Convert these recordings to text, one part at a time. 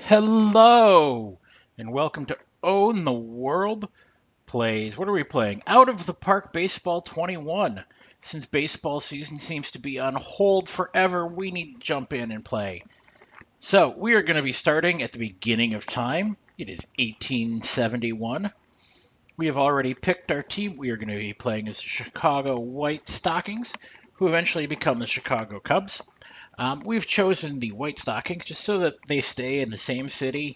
Hello, and welcome to Own the World Plays. What are we playing? Out of the Park Baseball 21. Since baseball season seems to be on hold forever, we need to jump in and play. So, we are going to be starting at the beginning of time. It is 1871. We have already picked our team. We are going to be playing as the Chicago White Stockings, who eventually become the Chicago Cubs. We've chosen the White Stockings just so that they stay in the same city.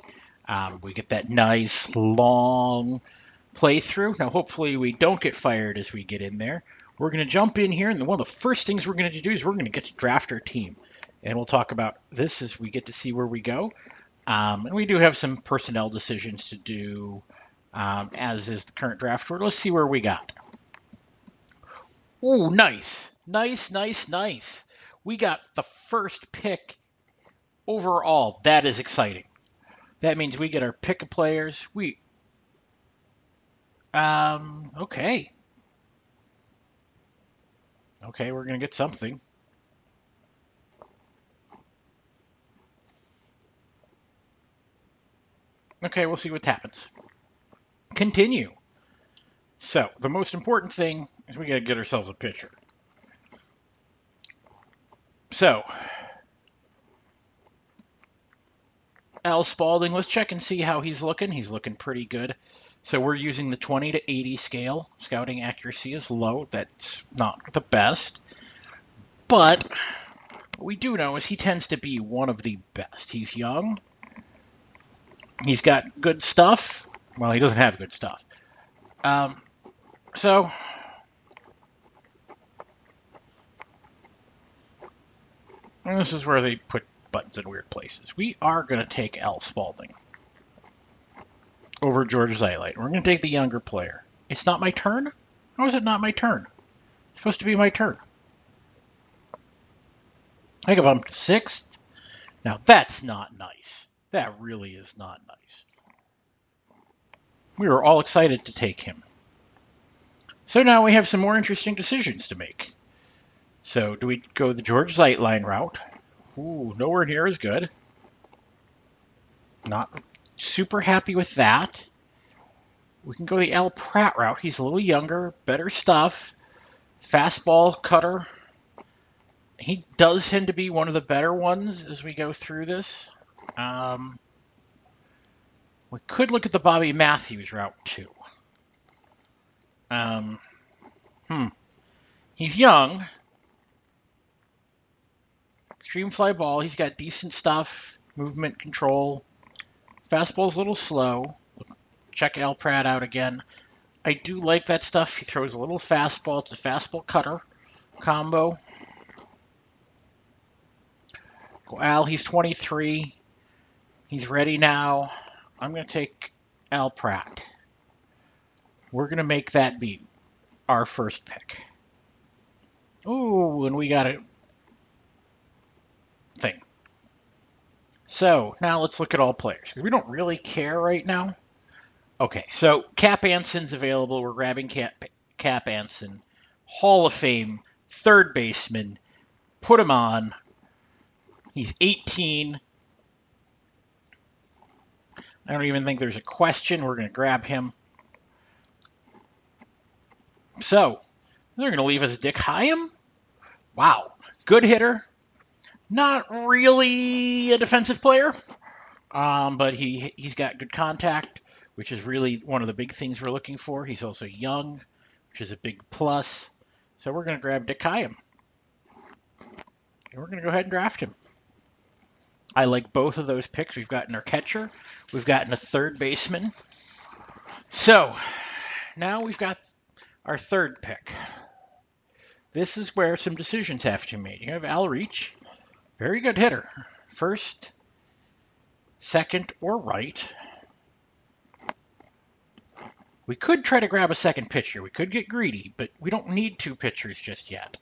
We get that nice long playthrough. Now, hopefully, we don't get fired as we get in there. We're going to jump in here, and one of the first things we're going to do is we're going to get to draft our team. And we'll talk about this as we get to see where we go. And we do have some personnel decisions to do, as is the current draft order. Let's see where we got. Ooh, nice. Nice. We got the first pick overall. That is exciting. That means we get our pick of players. Okay. Okay, we're going to get something. Okay, we'll see what happens. Continue. So, the most important thing is we got to get ourselves a pitcher. So, Al Spalding, let's check and see how he's looking. He's looking pretty good. So we're using the 20 to 80 scale. Scouting accuracy is low. That's not the best. But what we do know is he tends to be one of the best. He's young. He's got good stuff. Well, he doesn't have good stuff. So this is where they put buttons in weird places. We are going to take Al Spalding over George Zeilite. We're going to take the younger player. It's not my turn? How is it not my turn? It's supposed to be my turn. I got bumped to 6th. Now, that's not nice. That really is not nice. We were all excited to take him. So now we have some more interesting decisions to make. So do we go the George Zeitline route? Ooh, nowhere near as good. Not super happy with that. We can go the Al Pratt route. He's a little younger, better stuff. Fastball, cutter. He does tend to be one of the better ones as we go through this. We could look at the Bobby Matthews route too. He's young. Extreme fly ball. He's got decent stuff. Movement control. Fastball's a little slow. Check Al Pratt out again. I do like that stuff. He throws a little fastball. It's a fastball cutter combo. Go Al, he's 23. He's ready now. I'm going to take Al Pratt. We're going to make that be our first pick. Ooh, and we got a thing. So now let's look at all players. We don't really care right now. Okay, so Cap Anson's available. We're grabbing Cap Anson. Hall of Fame, third baseman. Put him on. He's 18. I don't even think there's a question. We're going to grab him. So, they're going to leave us Dick Hyam. Wow. Good hitter. Not really a defensive player, but he's got good contact, which is really one of the big things we're looking for. He's also young, which is a big plus. So we're going to grab Dick Hyam. And we're going to go ahead and draft him. I like both of those picks. We've gotten our catcher. We've gotten a third baseman. So now we've got our third pick. This is where some decisions have to be made. You have Al Reach. Very good hitter. First, second, or right. We could try to grab a second pitcher. We could get greedy, but we don't need 2 pitchers just yet.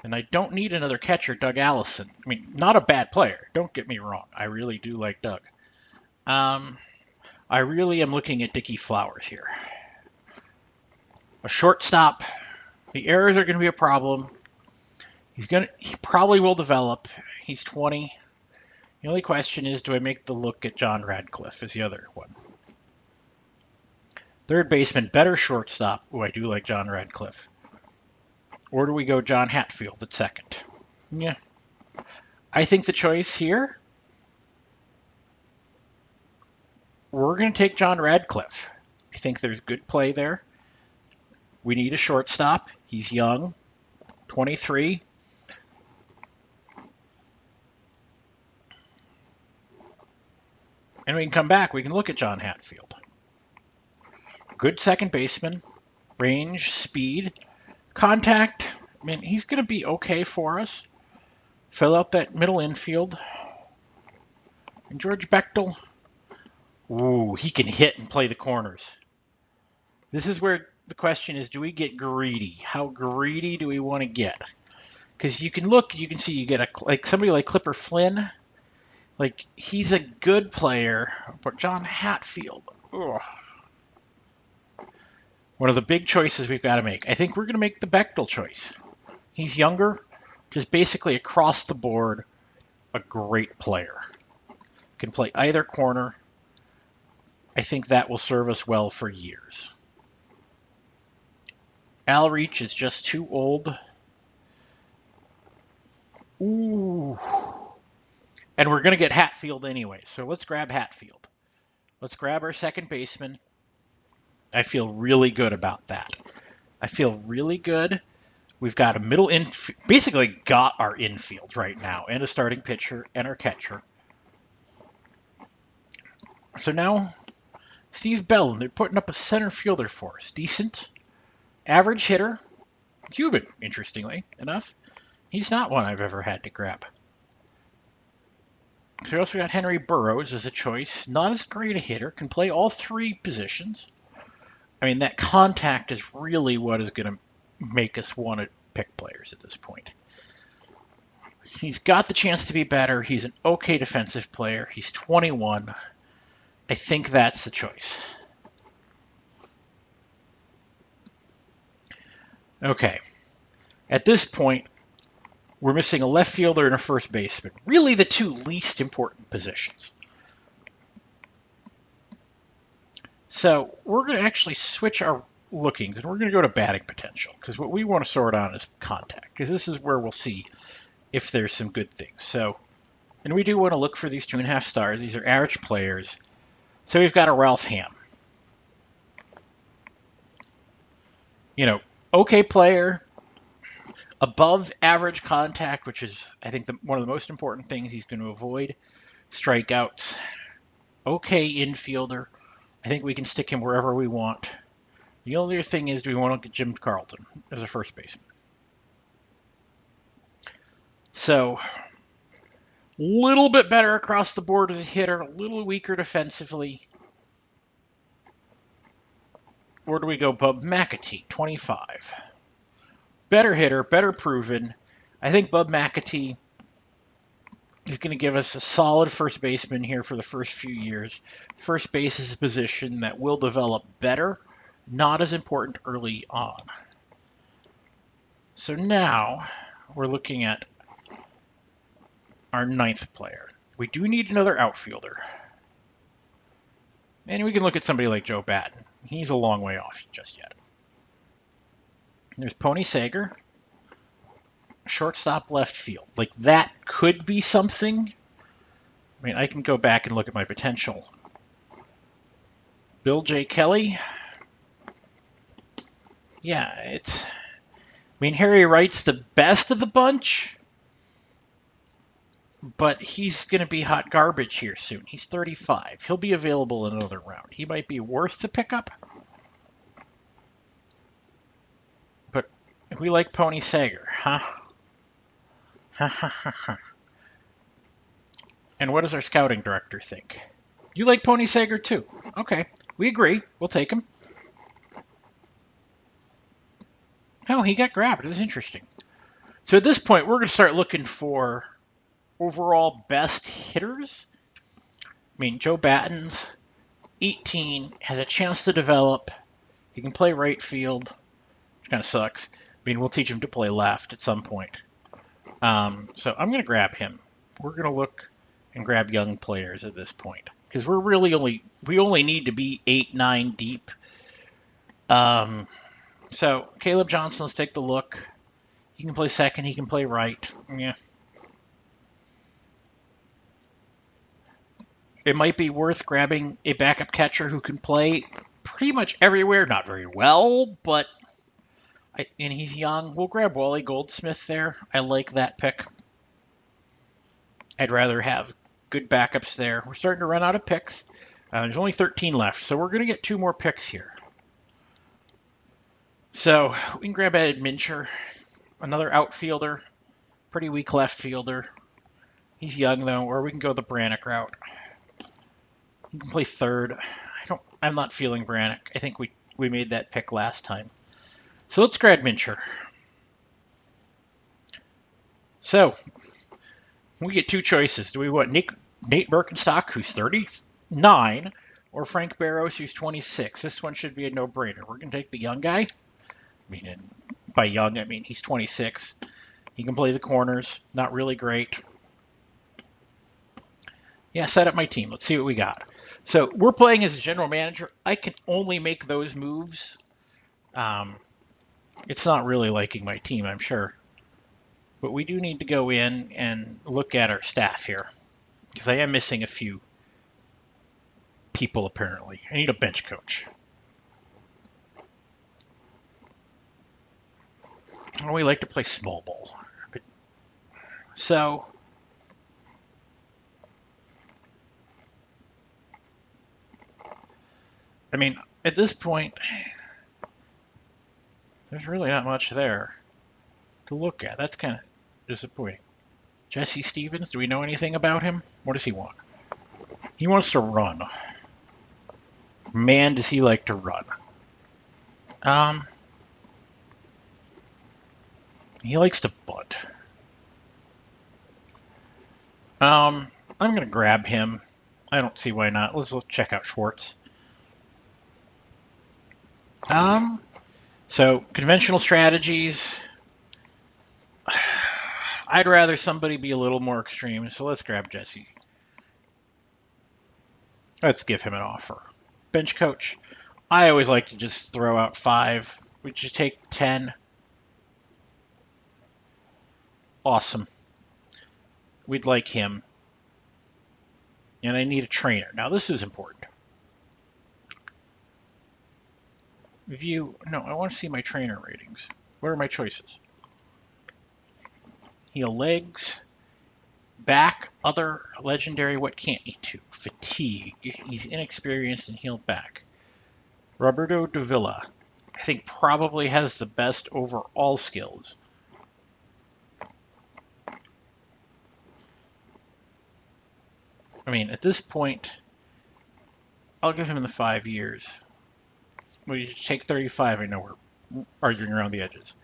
And I don't need another catcher, Doug Allison. I mean, not a bad player. Don't get me wrong. I really do like Doug. I really am looking at Dickie Flowers here. A shortstop. The errors are going to be a problem. He probably will develop. He's 20. The only question is, do I make the look at John Radcliffe is the other one. Third baseman, better shortstop. Oh, I do like John Radcliffe. Or do we go John Hatfield at second? Yeah. I think the choice here, we're going to take John Radcliffe. I think there's good play there. We need a shortstop. He's young, 23. And we can come back. We can look at John Hatfield. Good second baseman, range, speed, contact. I mean, he's going to be okay for us. Fill out that middle infield. And George Bechtel, ooh, he can hit and play the corners. This is where the question is, do we get greedy? How greedy do we want to get? Because you can look, you can see you get like somebody like Clipper Flynn. Like, he's a good player, but John Hatfield, ugh. One of the big choices we've got to make. I think we're going to make the Bechtel choice. He's younger, just basically across the board, a great player. Can play either corner. I think that will serve us well for years. Al Reach is just too old. Ooh. And we're going to get Hatfield anyway, so let's grab Hatfield. Let's grab our second baseman. I feel really good about that. I feel really good. We've got a middle infield, basically got our infield right now, and a starting pitcher and our catcher. So now, Steve Bell, they're putting up a center fielder for us. Decent, average hitter. Cuban, interestingly enough. He's not one I've ever had to grab. So we also got Henry Burroughs as a choice. Not as great a hitter, can play all three positions. I mean, that contact is really what is going to make us want to pick players at this point. He's got the chance to be better. He's an okay defensive player. He's 21. I think that's the choice. Okay. At this point, we're missing a left fielder and a first baseman. Really the two least important positions. So we're going to actually switch our lookings, and we're going to go to batting potential, because what we want to sort on is contact, because this is where we'll see if there's some good things. So, and we do want to look for these 2.5 stars. These are average players. So we've got a Ralph Ham. You know, okay player, above average contact, which is, I think, one of the most important things he's going to avoid. Strikeouts. Okay infielder. I think we can stick him wherever we want. The only other thing is, do we want to get Jim Carlton as a first baseman? So, a little bit better across the board as a hitter, a little weaker defensively. Where do we go? Bub McAtee, 25. Better hitter, better proven. I think Bub McAtee is going to give us a solid first baseman here for the first few years. First base is a position that will develop better, not as important early on. So now we're looking at our 9th player. We do need another outfielder. And we can look at somebody like Joe Batten. He's a long way off just yet. There's Pony Sager. Shortstop left field. Like, that could be something. I mean, I can go back and look at my potential. Bill J. Kelly. Yeah, it's... I mean, Harry Wright's the best of the bunch, but he's going to be hot garbage here soon. He's 35. He'll be available in another round. He might be worth the pickup. But we like Pony Sager, huh? Ha ha ha ha. And what does our scouting director think? You like Pony Sager too. Okay, we agree. We'll take him. Oh, he got grabbed. It was interesting. So at this point, we're going to start looking for overall best hitters. I mean, Joe Batten's 18, has a chance to develop. He can play right field, which kind of sucks. I mean, we'll teach him to play left at some point. So I'm going to grab him. We're going to look and grab young players at this point because we only need to be 8-9 deep. So Caleb Johnson, let's take the look. He can play second. He can play right. Yeah. It might be worth grabbing a backup catcher who can play pretty much everywhere. Not very well, but and he's young. We'll grab Wally Goldsmith there. I like that pick. I'd rather have good backups there. We're starting to run out of picks. There's only 13 left, so we're going to get 2 more picks here. So we can grab Ed Mincher, another outfielder, pretty weak left fielder. He's young though, or we can go the Brannick route. He can play third. I'm not feeling Brannick. I think we made that pick last time. So let's grab Mincher. So we get 2 choices. Do we want Nate Birkenstock, who's 39, or Frank Barrows, who's 26? This one should be a no-brainer. We're going to take the young guy. I mean, by young, I mean he's 26. He can play the corners. Not really great. Yeah, set up my team. Let's see what we got. So we're playing as a general manager. I can only make those moves. It's not really liking my team, I'm sure. But we do need to go in and look at our staff here. Because I am missing a few people, apparently. I need a bench coach. Oh, we like to play small ball. So I mean, at this point, there's really not much there to look at. That's kind of disappointing. Jesse Stevens, do we know anything about him? What does he want? He wants to run. Man, does he like to run. He likes to bunt. I'm going to grab him. I don't see why not. Let's check out Schwartz. So conventional strategies. I'd rather somebody be a little more extreme, so let's grab Jesse. Let's give him an offer. Bench coach. I always like to just throw out 5. We should take 10. Awesome. We'd like him. And I need a trainer. Now this is important. View. No, I want to see my trainer ratings. What are my choices? Heal legs. Back. Other. Legendary. What can't he do? Fatigue. He's inexperienced and healed back. Roberto Davila. I think probably has the best overall skills. I mean, at this point, I'll give him the 5 years. We take 35. I know we're arguing around the edges.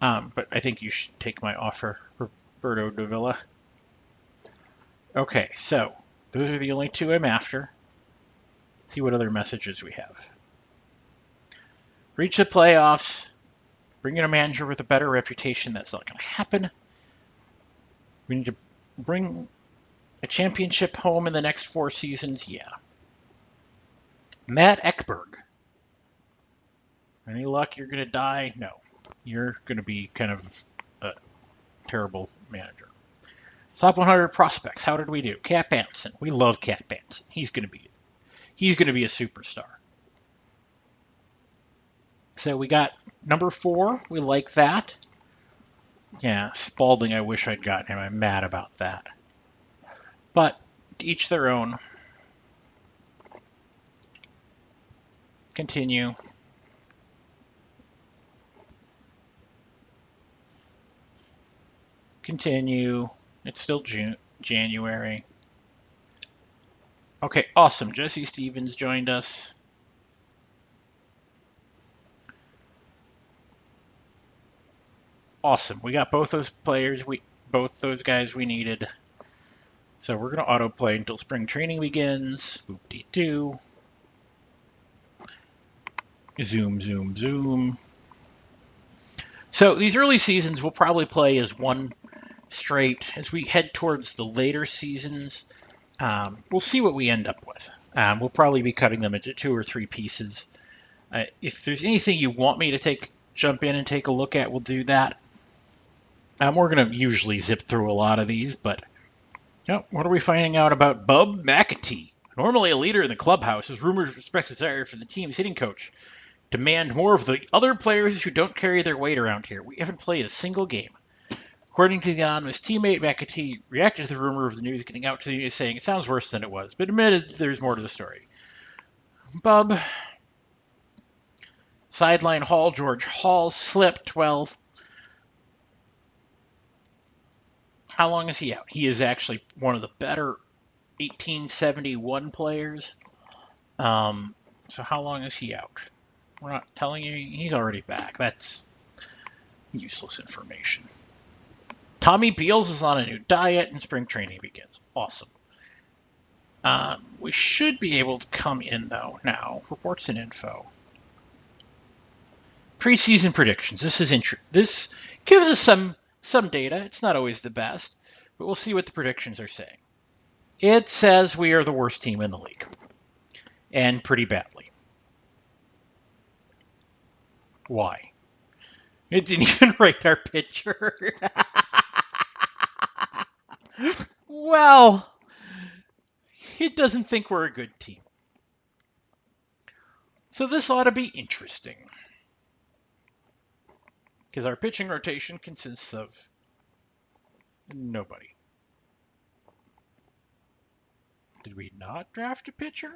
But I think you should take my offer, Roberto Davila. Okay, so those are the only 2 I'm after. Let's see what other messages we have. Reach the playoffs. Bring in a manager with a better reputation. That's not going to happen. We need to bring a championship home in the next 4 seasons. Yeah. Matt Ekberg. Any luck you're going to die? No. You're going to be kind of a terrible manager. Top 100 prospects. How did we do? Cap Anson. We love Cap Anson. He's going to be a superstar. So we got number 4. We like that. Yeah, Spalding, I wish I'd gotten him. I'm mad about that. But to each their own. Continue. Continue. It's still January. Okay, awesome. Jesse Stevens joined us. Awesome. We got both those players. Both those guys we needed. So we're going to autoplay until spring training begins. Boop-de-doo. Zoom, zoom, zoom. So these early seasons we'll probably play as one straight. As we head towards the later seasons, We'll see what we end up with. We'll probably be cutting them into 2 or 3 pieces. If there's anything you want me to jump in and take a look at, we'll do that. We're going to usually zip through a lot of these, but what are we finding out about Bub McAtee? Normally a leader in the clubhouse, his rumors express desire for the team's hitting coach. Demand more of the other players who don't carry their weight around here. We haven't played a single game. According to the anonymous teammate, McAtee reacted to the rumor of the news getting out to the news, saying it sounds worse than it was, but admitted there's more to the story. Bub. Sideline Hall, George Hall slipped. Well, how long is he out? He is actually one of the better 1871 players. So how long is he out? We're not telling you. He's already back. That's useless information. Tommy Beals is on a new diet and spring training begins. Awesome. We should be able to come in, though, now. Reports and info. Preseason predictions. This gives us some data. It's not always the best, but we'll see what the predictions are saying. It says we are the worst team in the league, and pretty badly. Why? It didn't even write our pitcher. Well, it doesn't think we're a good team. So this ought to be interesting. Because our pitching rotation consists of nobody. Did we not draft a pitcher?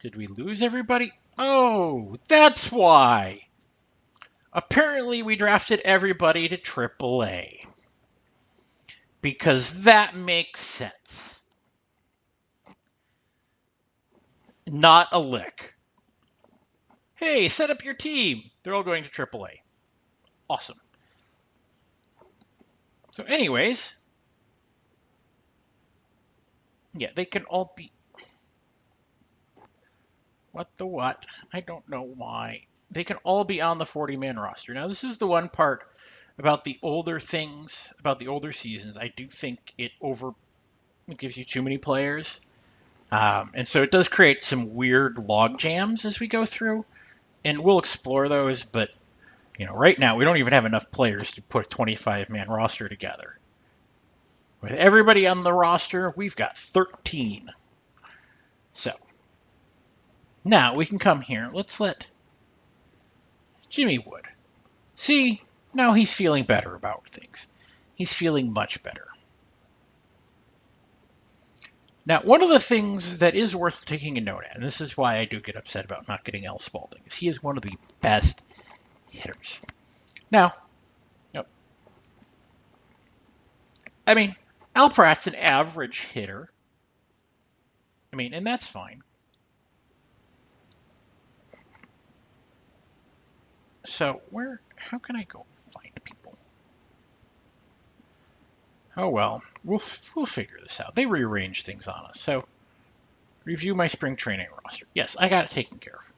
Did we lose everybody? Oh, that's why. Apparently we drafted everybody to AAA. Because that makes sense. Not a lick. Hey, set up your team. They're all going to AAA. Awesome. So anyways, yeah, they can all be... What the what? I don't know why. They can all be on the 40-man roster. Now, this is the one part about the older things, about the older seasons. I do think it gives you too many players. And so it does create some weird log jams as we go through. And we'll explore those, but right now we don't even have enough players to put a 25-man roster together. With everybody on the roster, we've got 13. So now we can come here. Let's let Jimmy Wood. See, now he's feeling better about things. He's feeling much better. Now, one of the things that is worth taking a note at, and this is why I do get upset about not getting Al Spalding, is he is one of the best hitters. Now, I mean, Al Pratt's an average hitter. I mean, and that's fine. So how can I go find people? Oh well, we'll figure this out. They rearrange things on us. So, review my spring training roster. Yes, I got it taken care of.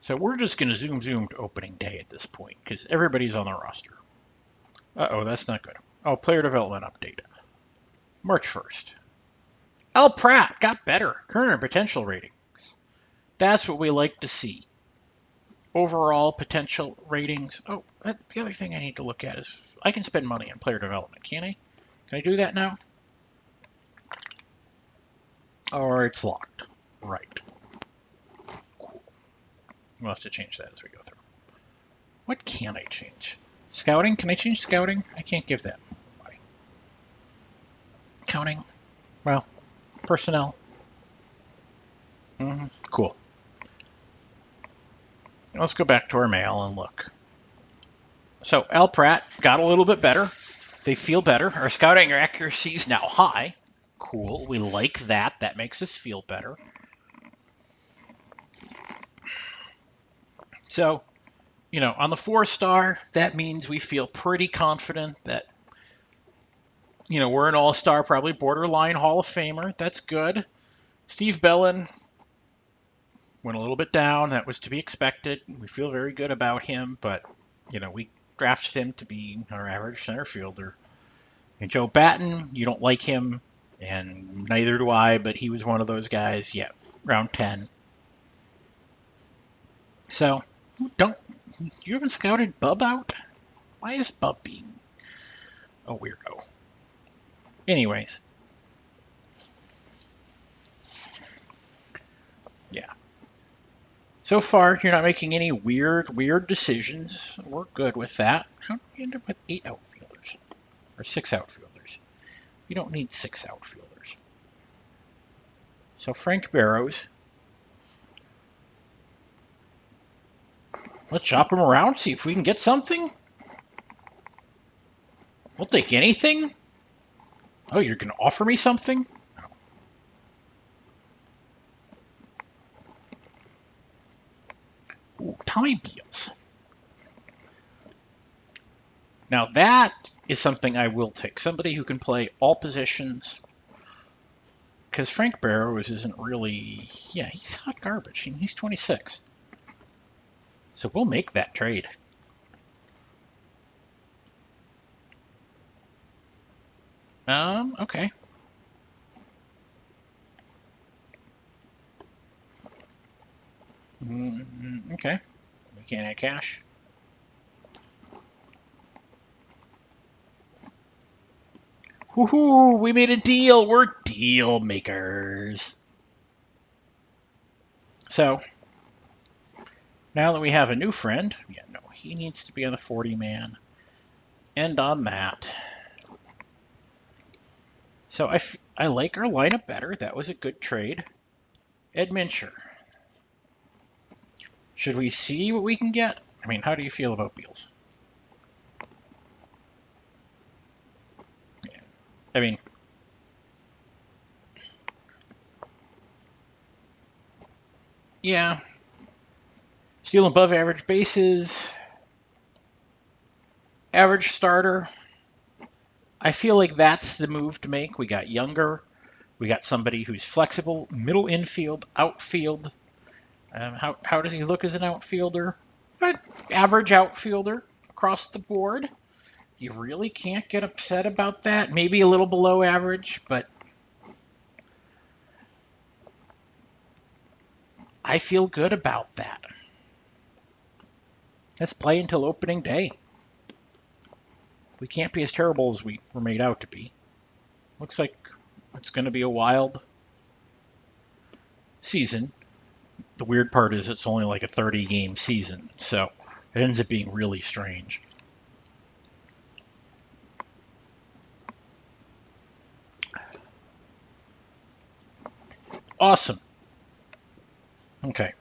So we're just going to zoom to opening day at this point because everybody's on the roster. Uh-oh, that's not good. Oh, player development update. March 1st. Al Pratt got better. Current potential ratings. That's what we like to see. Overall potential ratings. Oh, the other thing I need to look at is I can spend money on player development, can't I? Can I do that now? Or it's locked. Right. Cool. We'll have to change that as we go through. What can I change? Scouting? Can I change scouting? I can't give that money. Counting? Well, personnel. Cool. Let's go back to our mail and look. So Al Pratt got a little bit better. They feel better. Our scouting accuracy is now high. Cool. We like that. That makes us feel better. So, on the 4-star, that means we feel pretty confident that, we're an all-star, probably borderline Hall of Famer. That's good. Steve Bellin went a little bit down. That was to be expected. We feel very good about him, but, we drafted him to be our average center fielder. And Joe Batten, you don't like him, and neither do I, but he was one of those guys. Yeah, round 10. So, you haven't scouted Bub out? Why is Bub being a weirdo? Anyways. Yeah. So far, you're not making any weird decisions. We're good with that. How do we end up with 8 outfielders? Or 6 outfielders? You don't need 6 outfielders. So Frank Barrows. Let's shop him around, see if we can get something. We'll take anything. Oh, you're going to offer me something? Ooh, Tommy Beals. Now that is something I will take. Somebody who can play all positions. Because Frank Barrows isn't really... Yeah, he's hot garbage. He's 26. So we'll make that trade. Okay. Okay. We can't add cash. Woohoo! We made a deal. We're deal makers. So, now that we have a new friend, yeah, no, he needs to be on the 40-man. And on that. So I like our lineup better. That was a good trade. Ed Mincher. Should we see what we can get? I mean, how do you feel about Beals? Yeah. I mean, yeah. Steal above average bases. Average starter. I feel like that's the move to make. We got younger. We got somebody who's flexible, middle infield, outfield. How does he look as an outfielder? Average outfielder across the board. You really can't get upset about that. Maybe a little below average, but I feel good about that. Let's play until opening day. We can't be as terrible as we were made out to be. Looks like it's going to be a wild season. The weird part is it's only like a 30-game season, so it ends up being really strange. Awesome. Okay.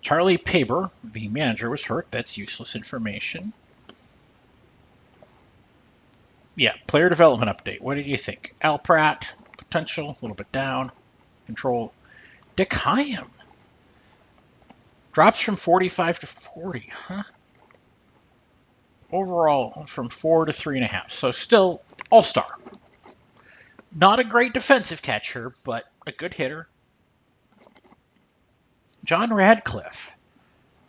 Charlie Paber, the manager, was hurt. That's useless information. Yeah, player development update. What did you think? Al Pratt, potential, a little bit down. Control. Dick Hyam. Drops from 45 to 40, huh? Overall, from 4 to 3.5. So still all-star. Not a great defensive catcher, but a good hitter. John Radcliffe.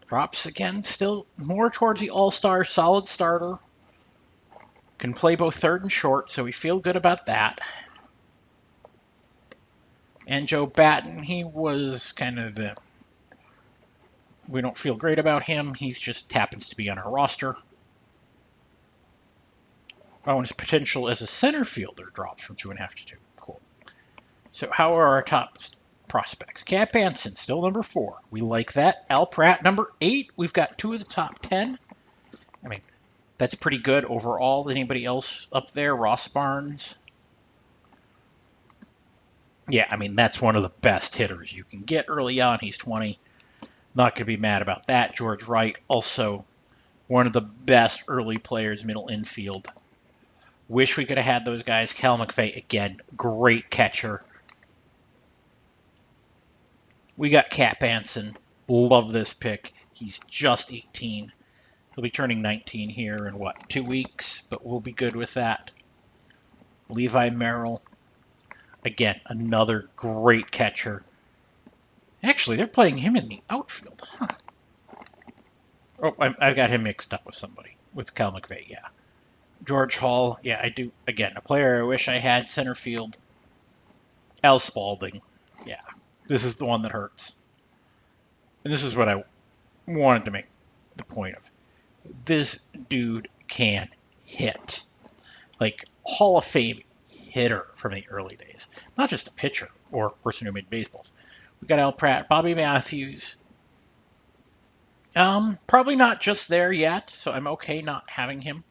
Drops again, still more towards the all-star, solid starter. Can play both third and short, so we feel good about that. And Joe Batten, he was kind of the... We don't feel great about him. He just happens to be on our roster. Oh, and his potential as a center fielder drops from 2.5 to 2. Cool. So how are our top prospects? Cap Anson, still number 4. We like that. Al Pratt, number 8. We've got 2 of the top 10. I mean, that's pretty good overall. Anybody else up there? Ross Barnes? Yeah, I mean, that's one of the best hitters you can get early on. He's 20. Not going to be mad about that. George Wright, also one of the best early players, middle infield. Wish we could have had those guys. Cal McVay, again, great catcher. We got Cap Anson. Love this pick. He's just 18. He'll be turning 19 here in, 2 weeks? But we'll be good with that. Levi Merrill. Again, another great catcher. Actually, they're playing him in the outfield. Huh. Oh, I got him mixed up with somebody. With Cal McVay, yeah. George Hall, yeah, I do. Again, a player I wish I had center field. Al Spalding, yeah, this is the one that hurts. And this is what I wanted to make the point of. This dude can hit. Like, Hall of Fame hitter from the early days. Not just a pitcher or person who made baseballs. We got Al Pratt, Bobby Matthews. Probably not just there yet, so I'm okay not having him.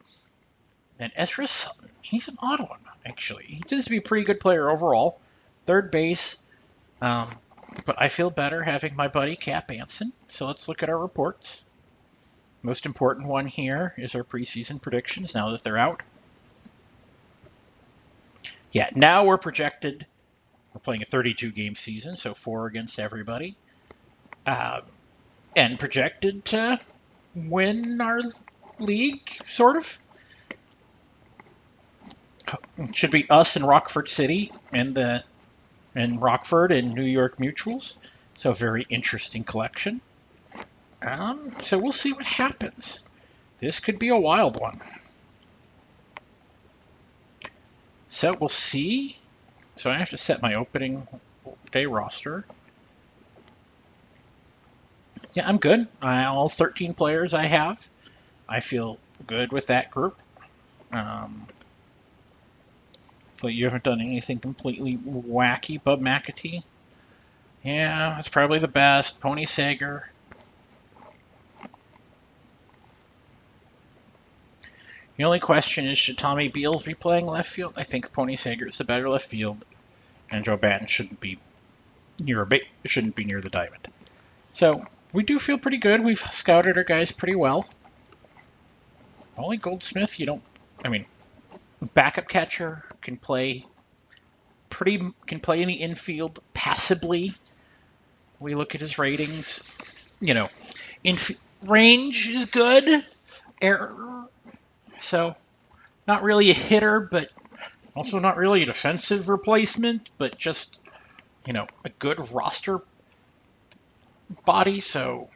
And Ezra Sutton, he's an odd one, actually. He tends to be a pretty good player overall. Third base. But I feel better having my buddy Cap Anson. So let's look at our reports. Most important one here is our preseason predictions now that they're out. Yeah, now we're projected. We're playing a 32-game season, so 4 against everybody. And projected to win our league, sort of. It should be us and Rockford City and Rockford and New York Mutuals. So a very interesting collection. So we'll see what happens. This could be a wild one. So we'll see. So I have to set my opening day roster. Yeah, I'm good. All 13 players I have. I feel good with that group. So you haven't done anything completely wacky. Bub McAtee. Yeah, that's probably the best. Pony Sager. The only question is, should Tommy Beals be playing left field? I think Pony Sager is the better left field, and Joe Batten shouldn't be near the diamond. So we do feel pretty good. We've scouted our guys pretty well. Only Goldsmith, backup catcher can play in the infield passably. We look at his ratings. Range is good. So not really a hitter, but also not really a defensive replacement, but just a good roster body. So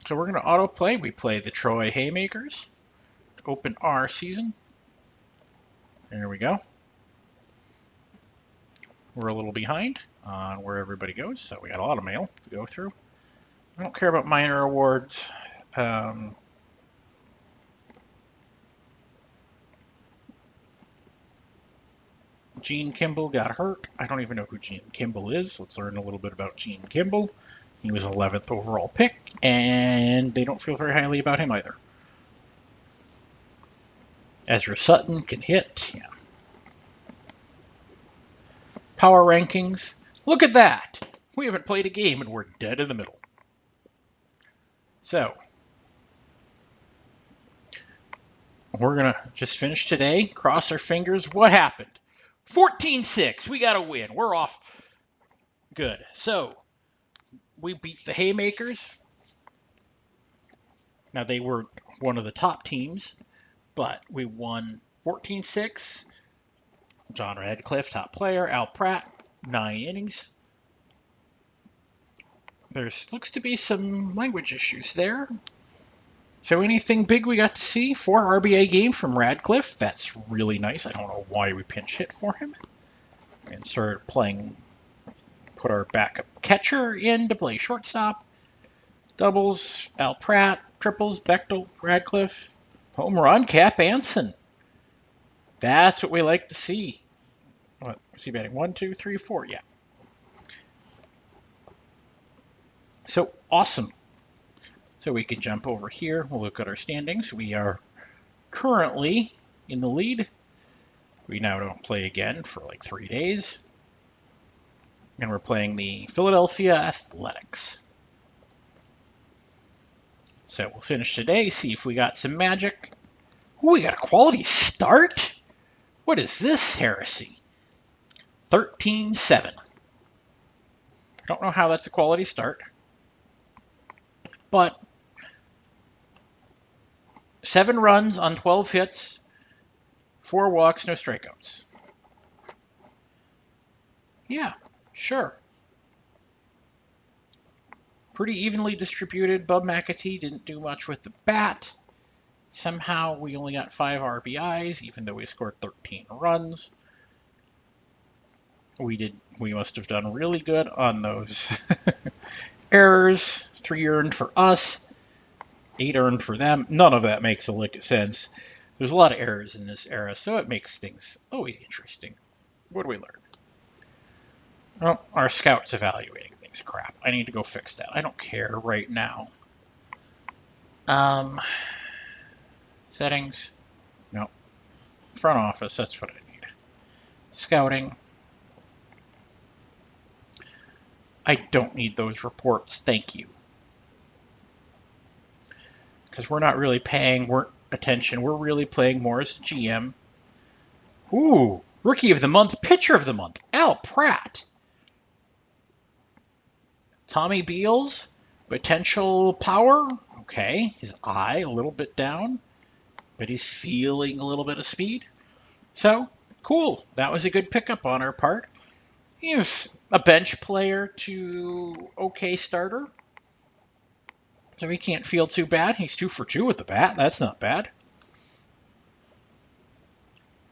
we're gonna auto play. We play the Troy Haymakers to open our season. There we go. We're a little behind on where everybody goes, so we got a lot of mail to go through. I don't care about minor awards. Gene Kimball got hurt. I don't even know who Gene Kimball is. Let's learn a little bit about Gene Kimball. He was 11th overall pick, and they don't feel very highly about him either. Ezra Sutton can hit. Yeah. Power rankings. Look at that. We haven't played a game, and we're dead in the middle. So we're going to just finish today. Cross our fingers. What happened? 14-6. We got to win. We're off. Good. So we beat the Haymakers. Now, they were one of the top teams, but we won 14-6. John Radcliffe, top player. Al Pratt, 9 innings. There looks to be some language issues there. So anything big we got to see? 4 RBI game from Radcliffe. That's really nice. I don't know why we pinch hit for him. And started put our backup catcher in to play shortstop. Doubles, Al Pratt. Triples, Bechtel, Radcliffe. Home run, Cap Anson. That's what we like to see. What is he batting? 1, 2, 3, 4. Yeah. So awesome. So we can jump over here. We'll look at our standings. We are currently in the lead. We now don't play again for like 3 days. And we're playing the Philadelphia Athletics. So we'll finish today, see if we got some magic. Ooh, we got a quality start? What is this heresy? 13-7. Don't know how that's a quality start. But 7 runs on 12 hits, 4 walks, no strikeouts. Yeah, sure. Pretty evenly distributed. Bub McAtee didn't do much with the bat. Somehow we only got 5 RBIs, even though we scored 13 runs. We must have done really good on those errors. 3 earned for us, 8 earned for them. None of that makes a lick of sense. There's a lot of errors in this era, so it makes things always interesting. What do we learn? Well, our scout's evaluating things. Crap. I need to go fix that. I don't care right now. Settings. No. Front office. That's what I need. Scouting. I don't need those reports. Thank you. Because we're not really paying attention. We're really playing more as GM. Ooh. Rookie of the Month. Pitcher of the Month. Al Pratt. Tommy Beals. Potential power. Okay. His eye a little bit down. But he's feeling a little bit of speed. So, cool. That was a good pickup on our part. He's a bench player to okay starter. So he can't feel too bad. He's 2 for 2 with the bat. That's not bad.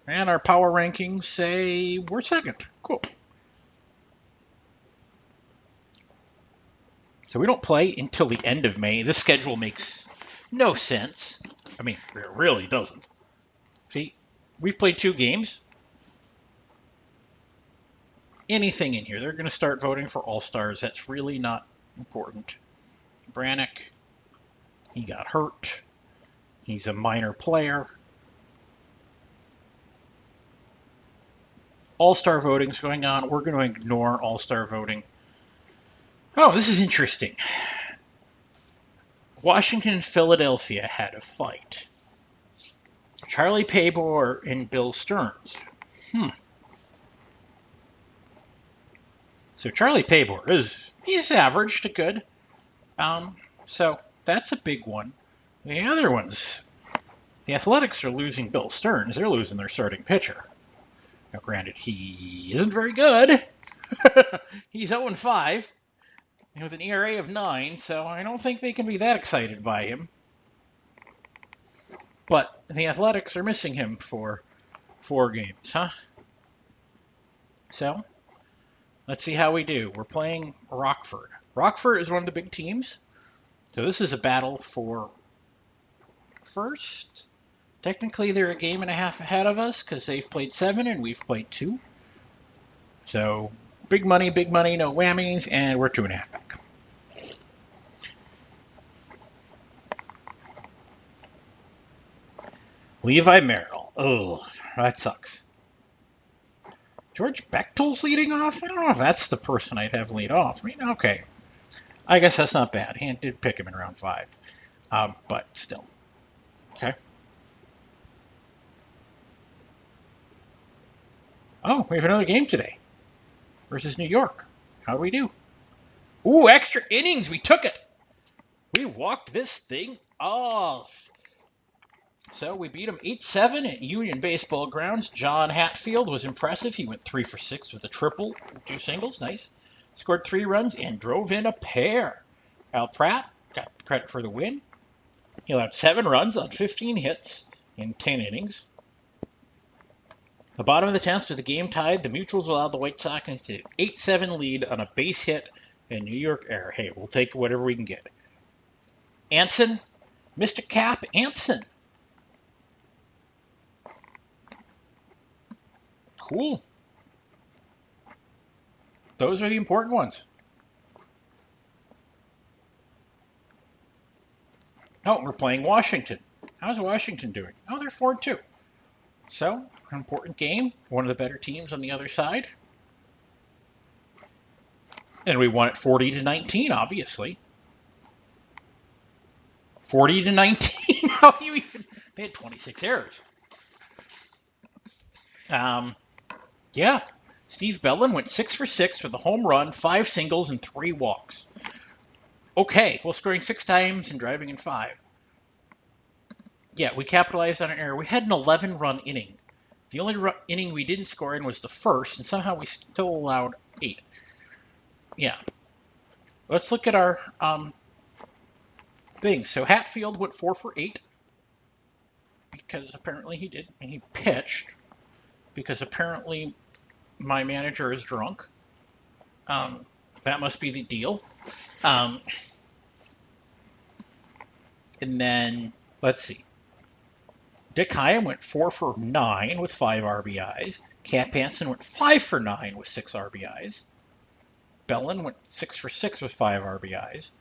And our power rankings say we're second. Cool. So we don't play until the end of May. This schedule makes no sense. I mean, it really doesn't. See, we've played 2 games. Anything in here. They're going to start voting for All-Stars. That's really not important. Brannick, he got hurt. He's a minor player. All-Star voting's going on. We're going to ignore All-Star voting. Oh, this is interesting. Washington and Philadelphia had a fight. Charlie Paybor and Bill Stearns. So Charlie Paybor he's average to good. So that's a big one. The other ones, the Athletics are losing Bill Stearns. They're losing their starting pitcher. Now, granted, he isn't very good. He's 0-5 with an ERA of 9, so I don't think they can be that excited by him. But the Athletics are missing him for 4 games, huh? So, let's see how we do. We're playing Rockford. Rockford is one of the big teams. So this is a battle for first. Technically, they're a game and a half ahead of us because they've played 7 and we've played 2. So, big money, no whammies, and we're 2.5 back. Levi Merrill. Oh, that sucks. George Bechtel's leading off? I don't know if that's the person I'd have lead off. I mean, okay. I guess that's not bad. He did pick him in round 5. But still. Okay. Oh, we have another game today. Versus New York. How do we do? Ooh, extra innings. We took it. We walked this thing off. So we beat them 8-7 at Union Baseball Grounds. John Hatfield was impressive. He went 3 for 6 with a triple, 2 singles. Nice. Scored 3 runs and drove in a pair. Al Pratt got credit for the win. He allowed 7 runs on 15 hits in 10 innings. The bottom of the 10th, with the game tied, the Mutuals allowed the White Stockings to 8-7 lead on a base hit and New York error. Hey, we'll take whatever we can get. Anson, Mr. Cap Anson. Cool. Those are the important ones. Oh, we're playing Washington. How's Washington doing? Oh, they're 4-2. So, an important game. One of the better teams on the other side. And we won it 40-19, obviously. 40-19? How do you even... They had 26 errors. Yeah. Steve Bellin went 6 for 6 with a home run, 5 singles, and 3 walks. Okay, well, scoring 6 times and driving in 5. Yeah, we capitalized on an error. We had an 11-run inning. The only inning we didn't score in was the first, and somehow we still allowed 8. Yeah. Let's look at our things. So Hatfield went 4 for 8. because apparently he did, and he pitched because apparently my manager is drunk. Um, that must be the deal. Um, and then let's see. Dick Hyam went 4 for 9 with 5 RBIs. Cap Hansen went 5 for 9 with 6 RBIs. Bellin went 6 for 6 with 5 RBIs.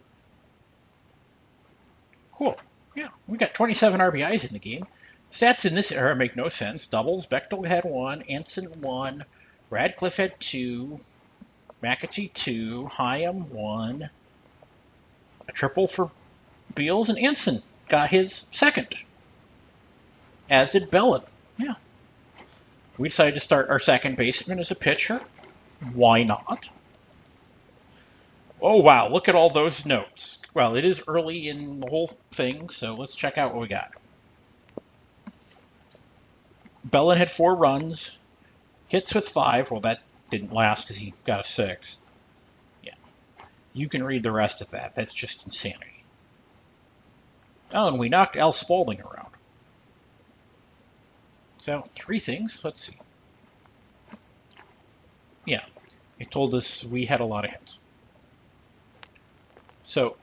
Cool. Yeah, we got 27 RBIs in the game. Stats in this era make no sense. Doubles, Bechtel had 1, Anson 1, Radcliffe had 2, McAtee 2, Hyam 1, a triple for Beals, and Anson got his second, as did Bellin. Yeah. We decided to start our second baseman as a pitcher. Why not? Oh, wow, look at all those notes. Well, it is early in the whole thing, so let's check out what we got. Bellin had 4 runs, hits with 5. Well, that didn't last because he got a 6. Yeah. You can read the rest of that. That's just insanity. Oh, and we knocked Al Spaulding around. So, 3 things. Let's see. Yeah, it told us we had a lot of hits. So,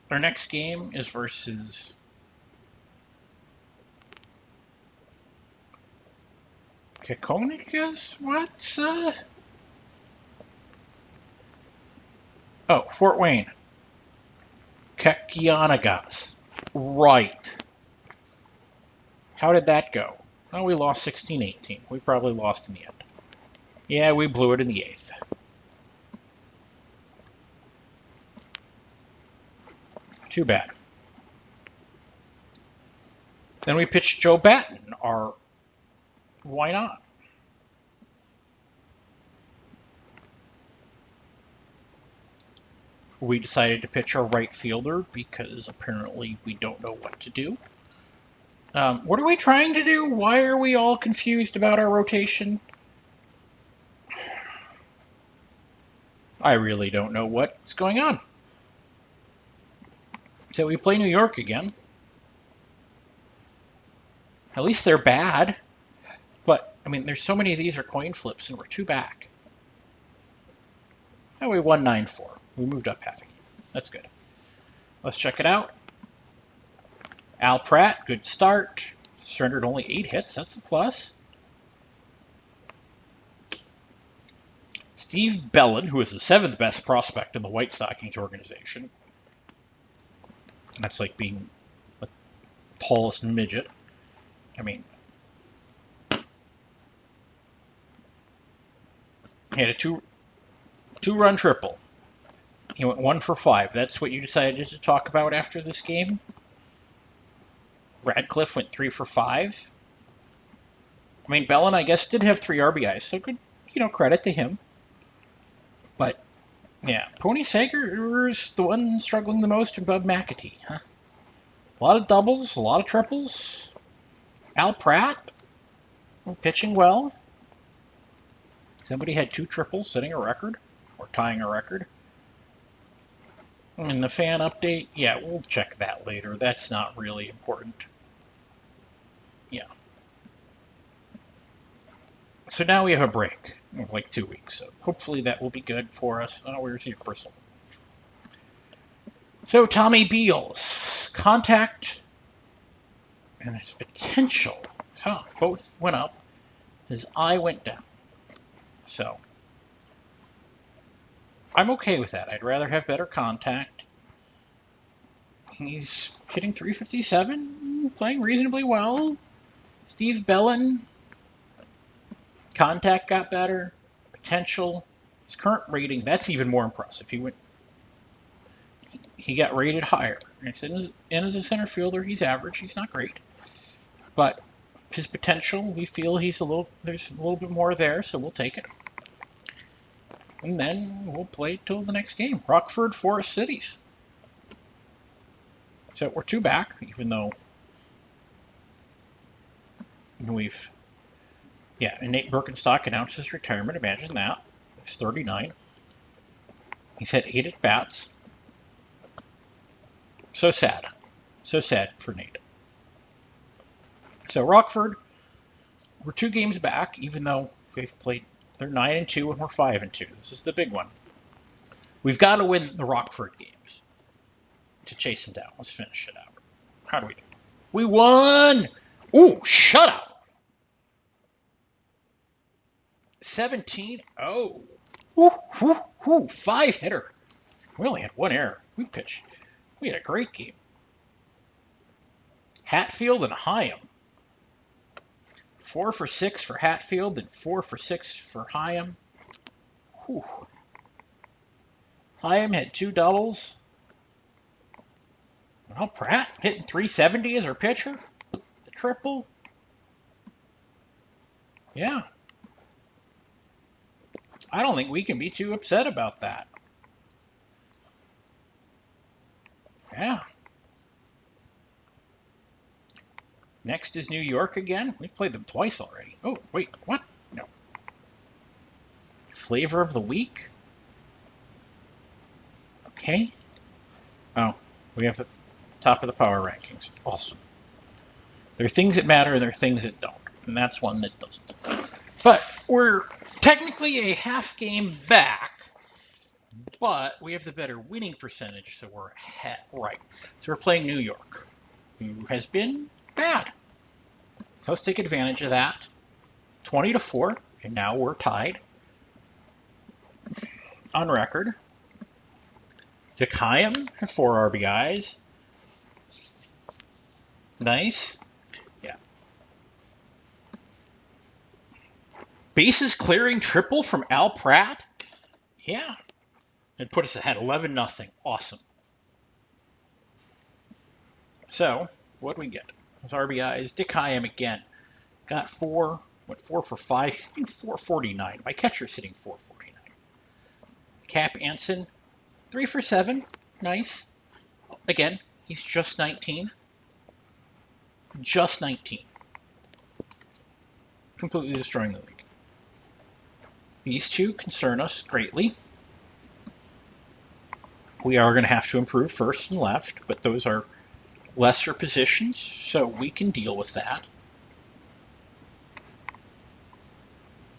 our next game is versus Kekonikas? What? Oh, Fort Wayne. Kekianagas. Right. How did that go? Oh, we lost 16-18. We probably lost in the end. Yeah, we blew it in the 8th. Too bad. Then we pitched Joe Batten, our why not? We decided to pitch our right fielder because apparently we don't know what to do. What are we trying to do? Why are we all confused about our rotation? I really don't know what's going on. So we play New York again. At least they're bad. But, I mean, there's so many of these are coin flips, and we're 2 back. Oh, we won 9-4. We moved up half a game. That's good. Let's check it out. Al Pratt, good start. Surrendered only 8 hits. That's a plus. Steve Bellin, who is the 7th best prospect in the White Stockings organization. That's like being the tallest midget. I mean, he had a two-run triple. He went 1 for 5. That's what you decided to talk about after this game? Radcliffe went 3 for 5. I mean, Bellin, I guess, did have 3 RBIs, so good, credit to him. But, yeah, Pony Sager's the one struggling the most, and Bub McAtee, huh? A lot of doubles, a lot of triples. Al Pratt, pitching well. Somebody had 2 triples, setting a record, or tying a record. And the fan update, yeah, we'll check that later. That's not really important. Yeah. So now we have a break of like 2 weeks. So hopefully that will be good for us. Oh, where's your personal? So Tommy Beals, contact and his potential. Huh, both went up. His eye went down. So I'm okay with that. I'd rather have better contact. He's hitting .357, playing reasonably well. Steve Bellin, contact got better. Potential. His current rating, that's even more impressive. He got rated higher. And as a center fielder, he's average. He's not great. But his potential, we feel there's a little bit more there, so we'll take it. And then we'll play till the next game. Rockford, Forest Cities. So we're 2 back, even though and Nate Birkenstock announced his retirement. Imagine that. He's 39. He's had 8 at-bats. So sad. So sad for Nate. So Rockford, we're 2 games back, even though they've played. They're 9-2 and we're 5-2. This is the big one. We've got to win the Rockford games to chase them down. Let's finish it out. How do we do? We won! Ooh, shutout! 17-0. Whoo, whoo, whoo, 5-hitter. We only had 1 error. We had a great game. Hatfield and Hyam. 4 for 6 for Hatfield and 4 for 6 for Hyam. Whew. Hyam had 2 doubles. Well, Pratt hitting 370 as our pitcher. The triple. Yeah. I don't think we can be too upset about that. Yeah. Next is New York again. We've played them twice already. Oh, wait, what? No. Flavor of the week? Okay. Oh, we have the top of the power rankings. Awesome. There are things that matter and there are things that don't. And that's one that doesn't. But we're technically a half game back, but we have the better winning percentage, so we're right. So we're playing New York, who has been bad. So let's take advantage of that. 20-4, and now we're tied on record. Jakayam had 4 RBIs. Nice. Yeah. Bases clearing triple from Al Pratt. Yeah. It put us ahead 11-0. Awesome. So, what do we get? Those RBIs. Jakayam again. Got 4. Went 4 for 5. He's hitting 449. My catcher's hitting 449. Cap Anson, 3 for 7. Nice. Again, he's just 19. Just 19. Completely destroying the league. These two concern us greatly. We are going to have to improve first and left, but those are lesser positions, so we can deal with that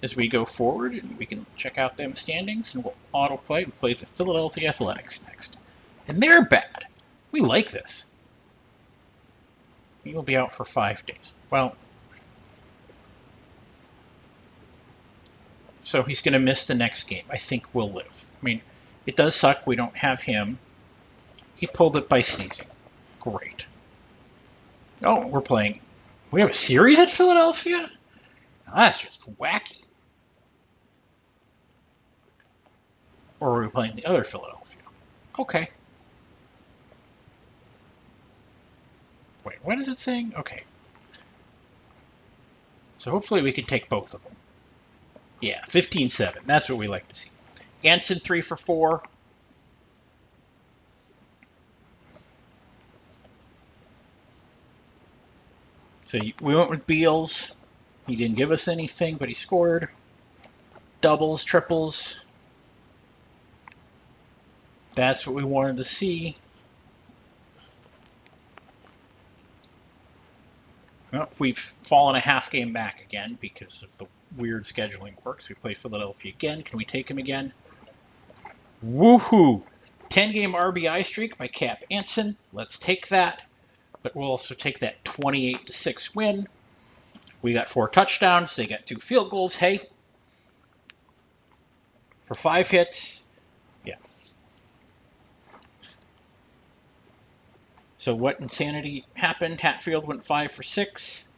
as we go forward. And we can check out them standings, and we'll autoplay. We play the Philadelphia Athletics next. And they're bad. We like this. He will be out for 5 days. Well, so he's going to miss the next game. I think we'll live. I mean, it does suck we don't have him. He pulled it by sneezing. Great. Oh, we're playing. We have a series at Philadelphia? Now that's just wacky. Or are we playing the other Philadelphia? Okay. Wait, what is it saying? Okay. So hopefully we can take both of them. Yeah, 15-7. That's what we like to see. Anson 3 for 4. So we went with Beals. He didn't give us anything, but he scored. Doubles, triples. That's what we wanted to see. Well, we've fallen a half game back again because of the weird scheduling quirks. We play Philadelphia again. Can we take him again? Woohoo! 10-game RBI streak by Cap Anson. Let's take that. But we'll also take that 28-6 win. We got 4 touchdowns. They got 2 field goals. Hey, for 5 hits. Yeah. So what insanity happened? Hatfield went 5 for 6.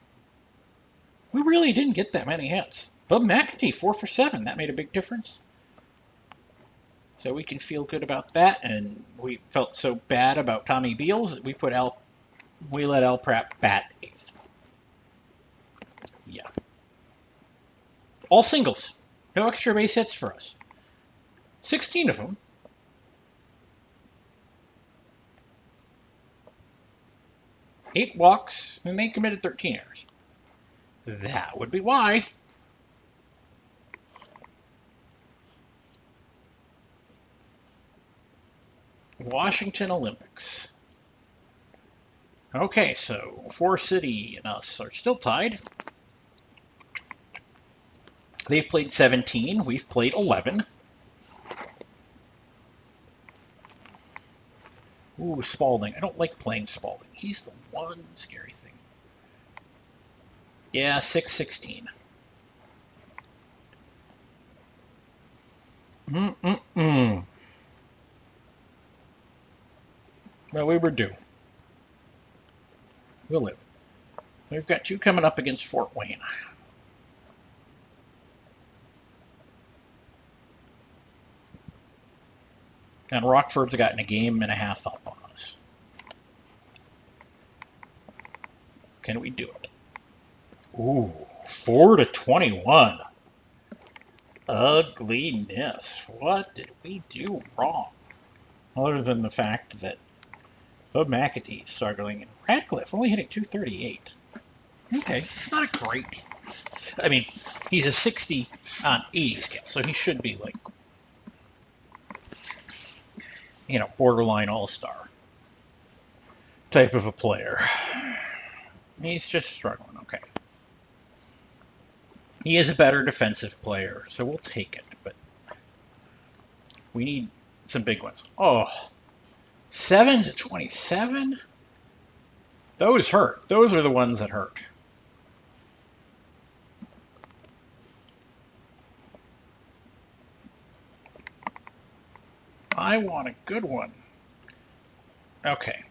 We really didn't get that many hits. Bub McAtee, 4 for 7. That made a big difference. So we can feel good about that. And we felt so bad about Tommy Beals that we let Al Pratt bat 8th. Yeah. All singles. No extra base hits for us. 16 of them. Eight walks, and they committed 13 errors. That would be why. Washington Olympics. Okay, so Forest City and us are still tied. They've played 17. We've played 11. Ooh, Spalding. I don't like playing Spalding. He's the one scary thing. Yeah, 6-16. Well, we were due. We'll live. We've got 2 coming up against Fort Wayne. And Rockford's gotten a game and a half up on us. Can we do it? Ooh, 4-21. Ugliness. What did we do wrong? Other than the fact that Bub McAtee is struggling, and Radcliffe only hitting 238. Okay, it's not a great. I mean, he's a 60 on 80 scale, so he should be like, borderline all-star type of a player. He's just struggling. Okay. He is a better defensive player, so we'll take it, but we need some big ones. Oh, 7-27? Those hurt. Those are the ones that hurt. I want a good one. Okay.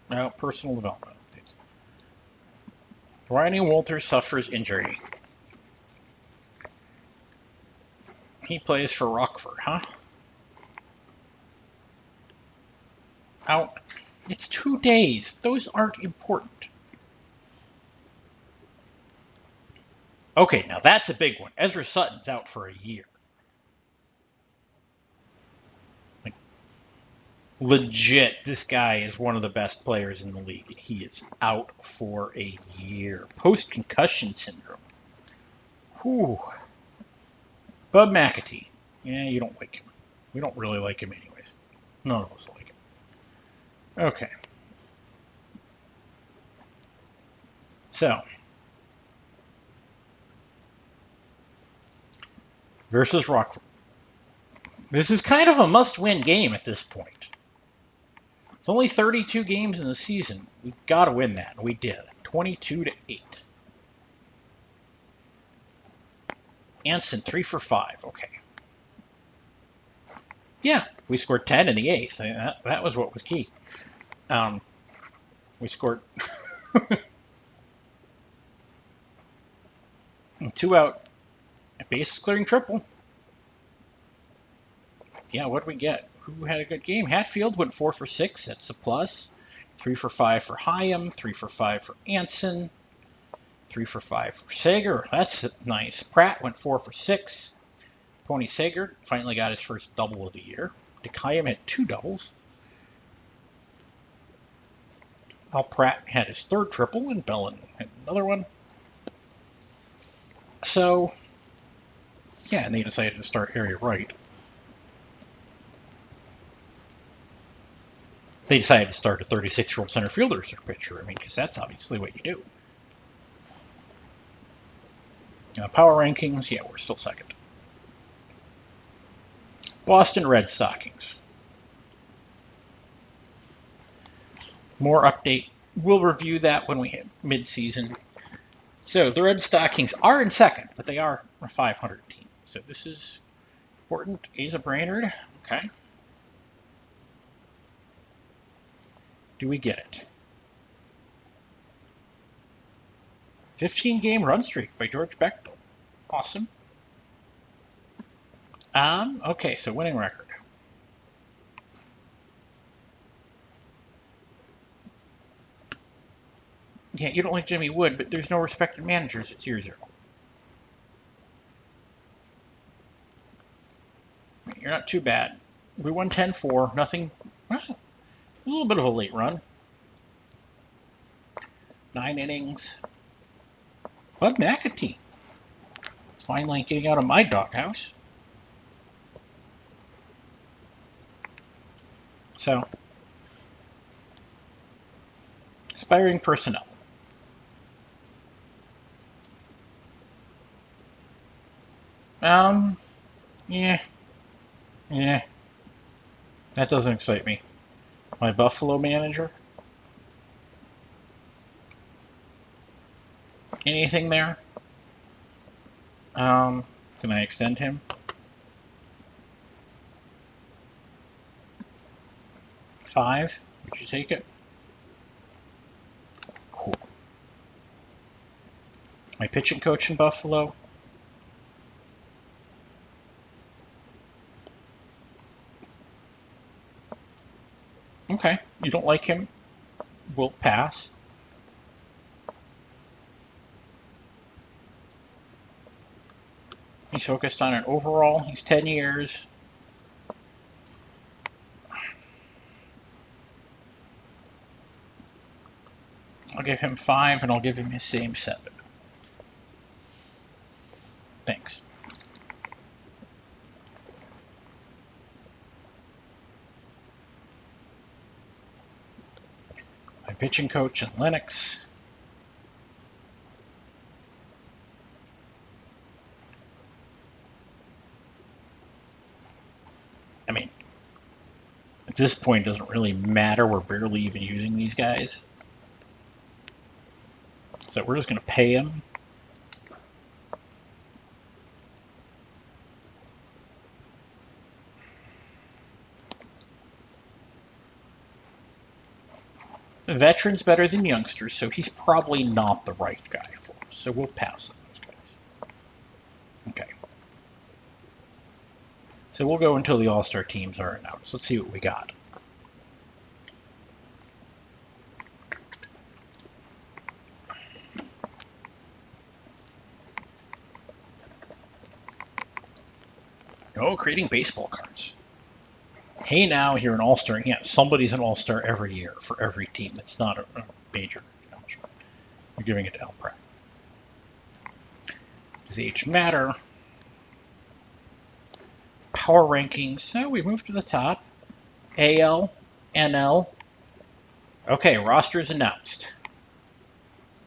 Now, personal development updates. Ryan Walters suffers injury. He plays for Rockford, huh? Out. It's 2 days. Those aren't important. Okay, now that's a big one. Ezra Sutton's out for a year. Like, legit, this guy is one of the best players in the league. He is out for a year. Post-concussion syndrome. Whew. Bub McAtee. Yeah, you don't like him. We don't really like him anyways. None of us like him. Okay. So. Versus Rockford. This is kind of a must-win game at this point. It's only 32 games in the season. We got to win that. We did. 22-8. Anson, 3 for 5. Okay. Yeah, we scored 10 in the 8th. That was what was key. We scored 2 out, a base clearing triple. Yeah, what did we get? Who had a good game? Hatfield went 4 for 6. That's a plus. 3 for 5 for Hyam. 3 for 5 for Anson. 3 for 5 for Sager. That's nice. Pratt went 4 for 6. Pony Sager finally got his first double of the year. DeKayam had 2 doubles. Al Pratt had his 3rd triple, and Bellin had another one. So, yeah, and they decided to start Harry Wright. They decided to start a 36-year-old center fielder as their pitcher. I mean, because that's obviously what you do. Power rankings, yeah, we're still second. Boston Red Stockings. More update. We'll review that when we hit mid-season. So the Red Stockings are in second, but they are a 500 team. So this is important. Asa Brainerd. Okay. Do we get it? 15-game run streak by George Bechtel. Awesome. Okay, so winning record. Yeah, you don't like Jimmy Wood, but there's no respected managers. It's 0-0. You're not too bad. We won 10-4. Nothing. Well, a little bit of a late run. 9 innings. Bud McAtee. Finally getting out of my doghouse. So, Expiring personnel. Yeah. Yeah. That doesn't excite me. My Buffalo manager. Anything there? Can I extend him? $5? Would you take it? Cool. My pitching coach in Buffalo. Okay. You don't like him? We'll pass. He's focused on an overall. He's 10 years. I'll give him 5, and I'll give him his same 7. Thanks. My pitching coach in Lennox. I mean, at this point, it doesn't really matter. We're barely even using these guys. So we're just going to pay him. Veterans better than youngsters, so he's probably not the right guy for us. So we'll pass on those guys. Okay. So we'll go until the All-Star teams are announced. Let's see what we got. Oh, creating baseball cards. Hey, now you're an all-star. Yeah, somebody's an all-star every year for every team. It's not a major accomplishment. You're giving it to Al Pratt. Does age matter? Power rankings. So we move to the top. AL, NL. Okay, roster's announced.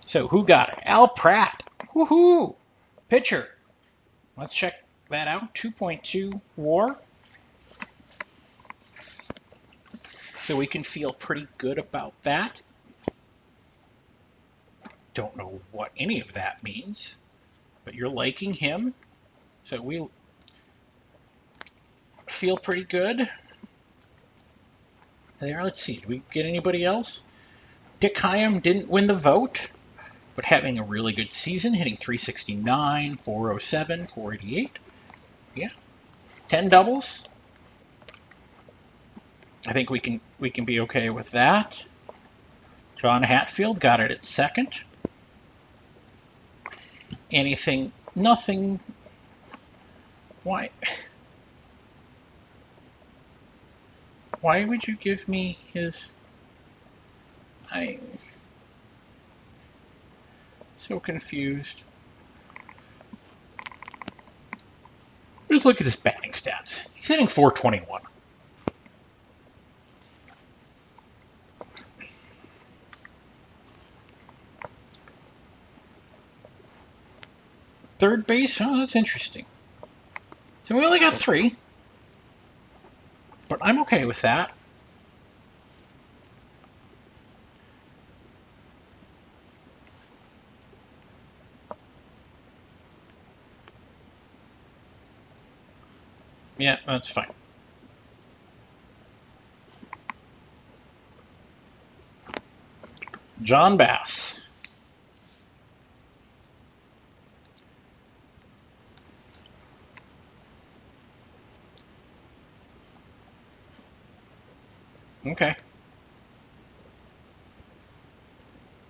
So who got it? Al Pratt. Woohoo! Pitcher. Let's check that out. 2.2 WAR. So we can feel pretty good about that. Don't know what any of that means, but you're liking him. So we feel pretty good. There, let's see. Did we get anybody else? Dick Hyam didn't win the vote, but having a really good season, hitting 369, 407, 488. Yeah. 10 doubles. I think we can be okay with that. John Hatfield got it at second. Anything, nothing. Why would you give me his? I'm so confused. Just look at his batting stats. He's hitting 421. Third base? Oh, that's interesting. So we only got 3. But I'm okay with that. Yeah, that's fine. John Bass. Okay.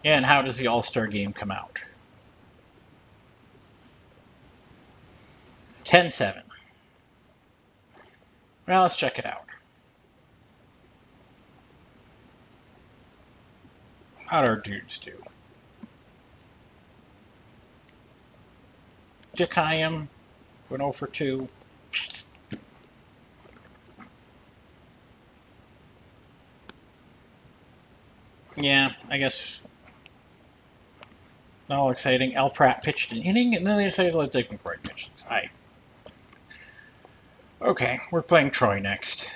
Yeah, and how does the All-Star game come out? 10-7. Now let's check it out. How'd our dudes do? Dick Hyam went 0 for 2. Yeah, I guess not all exciting. Al Pratt pitched an inning, and then they decided to let Dick McBride pitch. Okay, we're playing Troy next.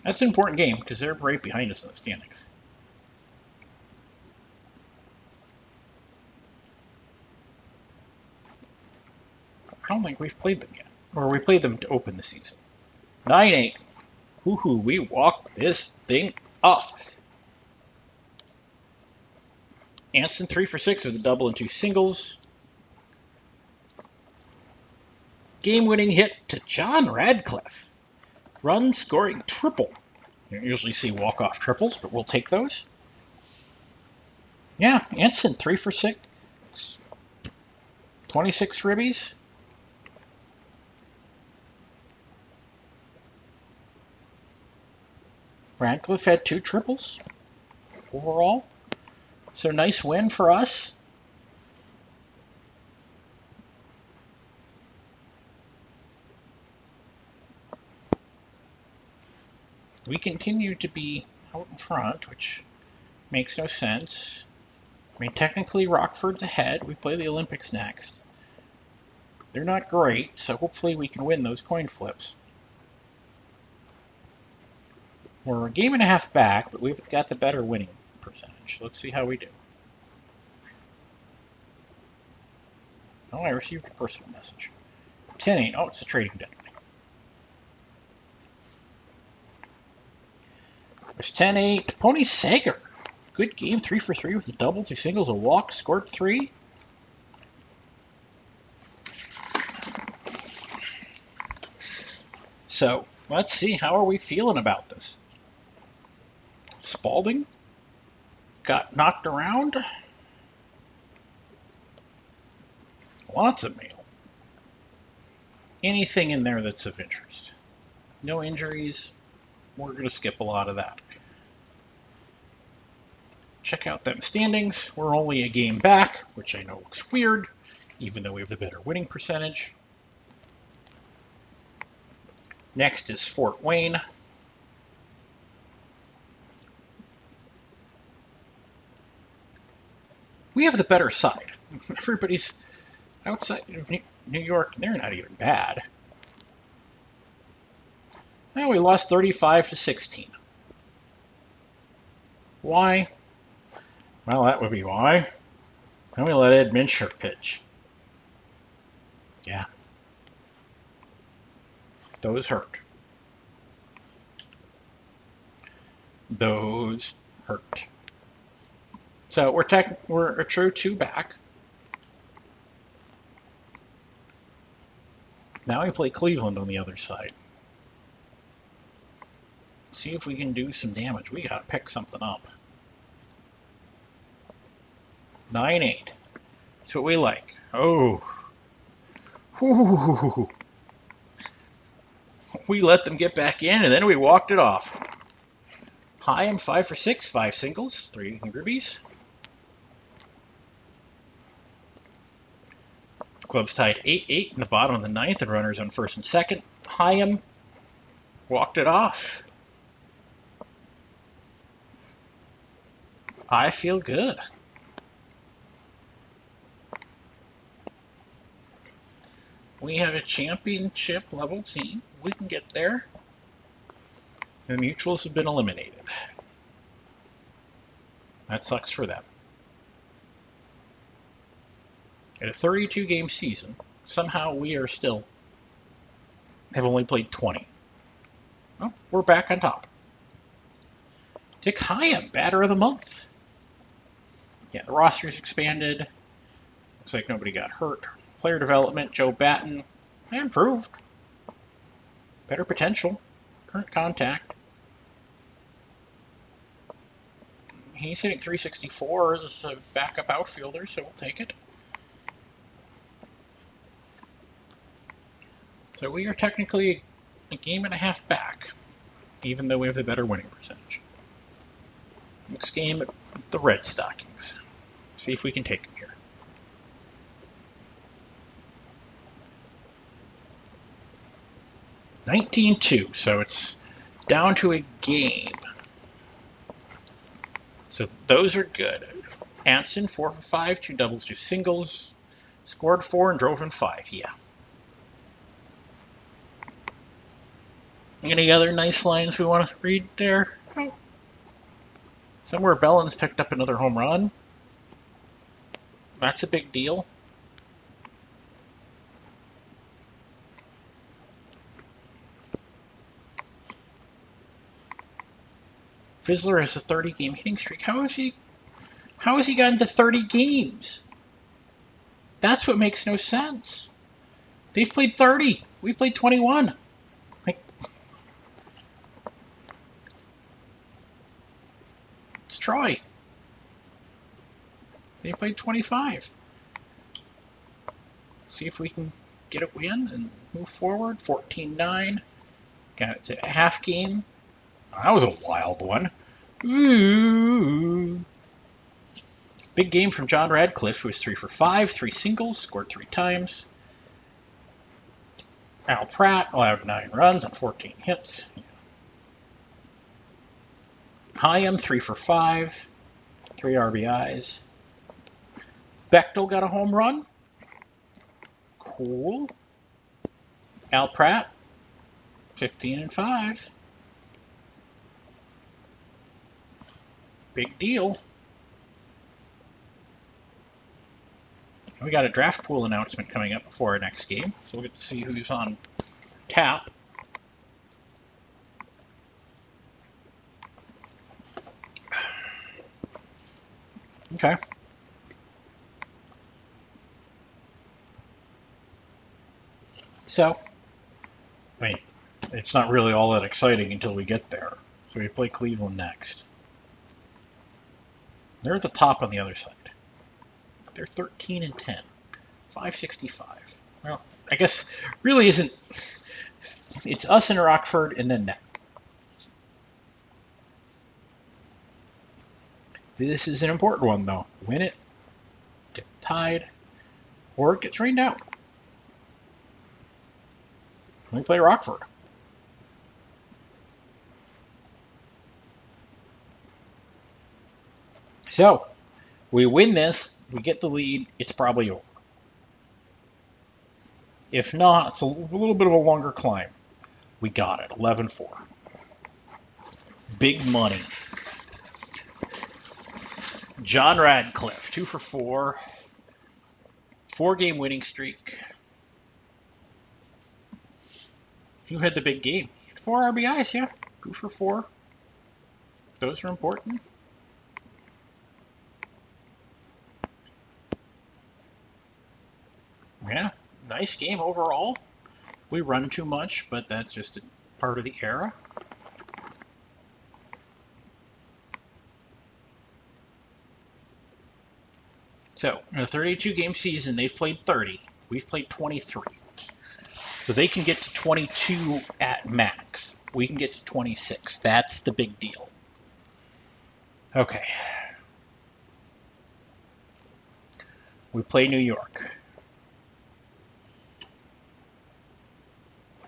That's an important game because they're right behind us in the standings. I don't think we've played them yet. Or we played them to open the season. 9-8. Woohoo, we walked this thing off. Anson 3 for 6 with a double and 2 singles. Game-winning hit to John Radcliffe. Run scoring triple. You don't usually see walk-off triples, but we'll take those. Yeah, Anson 3 for 6. 26 ribbies. Radcliffe had 2 triples overall. So nice win for us. We continue to be out in front, which makes no sense. I mean, technically Rockford's ahead. We play the Olympics next. They're not great, so hopefully we can win those coin flips. We're a game and a half back, but we've got the better winning percentage. Let's see how we do. Oh, I received a personal message. 10-8. Oh, it's a trading deadline. It's 10-8. Pony Sager. Good game, 3 for 3 with a double, 2 singles, a walk, scored 3. So, let's see, how are we feeling about this? Spalding got knocked around. Lots of mail. Anything in there that's of interest. No injuries. We're going to skip a lot of that. Check out them standings. We're only a game back, which I know looks weird, even though we have the better winning percentage. Next is Fort Wayne. We have the better side. Everybody's outside of New York, they're not even bad. Now we lost 35-16. Why? Well, that would be why. Then we let Ed Mincher pitch. Yeah. Those hurt. Those hurt. So we're a true 2 back. Now we play Cleveland on the other side. See if we can do some damage. We gotta pick something up. 9-8. That's what we like. Oh. Whew. We let them get back in, and then we walked it off. Hyam 5 for 6, 5 singles, 3 ribbies. Club's tied 8-8 in the bottom of the 9th, and runners on first and second. Hyam walked it off. I feel good. We have a championship level team. We can get there. The mutuals have been eliminated. That sucks for them. At a 32 game season, somehow we are still have only played 20. Well, we're back on top. Dick Hyam, batter of the month. Yeah, the roster's expanded. Looks like nobody got hurt. Player development, Joe Batten, improved. Better potential. Current contact. He's hitting 364 as a backup outfielder, so we'll take it. So we are technically a game and a half back, even though we have the better winning percentage. Next game, the Red Stockings. See if we can take them here. $19-2, so it's down to a game. Those are good. Anson, 4 for 5, 2 doubles, 2 singles. Scored 4 and drove in 5, yeah. Any other nice lines we want to read there? Somewhere Bellin's picked up another home run. That's a big deal. Fizzler has a 30-game hitting streak. How has he gotten to 30 games? That's what makes no sense. They've played 30. We've played 21. It's Troy. They played 25. See if we can get a win and move forward. 14-9. Got it to a half game. That was a wild one. Ooh. Big game from John Radcliffe, who was 3 for 5, 3 singles, scored 3 times. Al Pratt allowed 9 runs on 14 hits. Hyam, 3 for 5, 3 RBIs. Bechtel got a home run. Cool. Al Pratt, 15 and 5. Big deal. We got a draft pool announcement coming up before our next game, so we'll get to see who's on tap. Okay. So, I mean, it's not really all that exciting until we get there. So we play Cleveland next. They're at the top on the other side. They're 13 and 10, 565. Well, I guess really isn't. It's us and Rockford, and then that. This is an important one, though. Win it, get tied, or it gets rained out. We play Rockford. So, we win this, we get the lead, it's probably over. If not, it's a little bit of a longer climb. We got it, 11-4. Big money. John Radcliffe, 2 for 4. 4-game winning streak. You had the big game. 4 RBIs, yeah. 2 for 4. Those are important. Yeah, nice game overall. We run too much, but that's just a part of the era. So, in a 32-game season, they've played 30. We've played 23. So they can get to 22 at max. We can get to 26. That's the big deal. Okay. We play New York.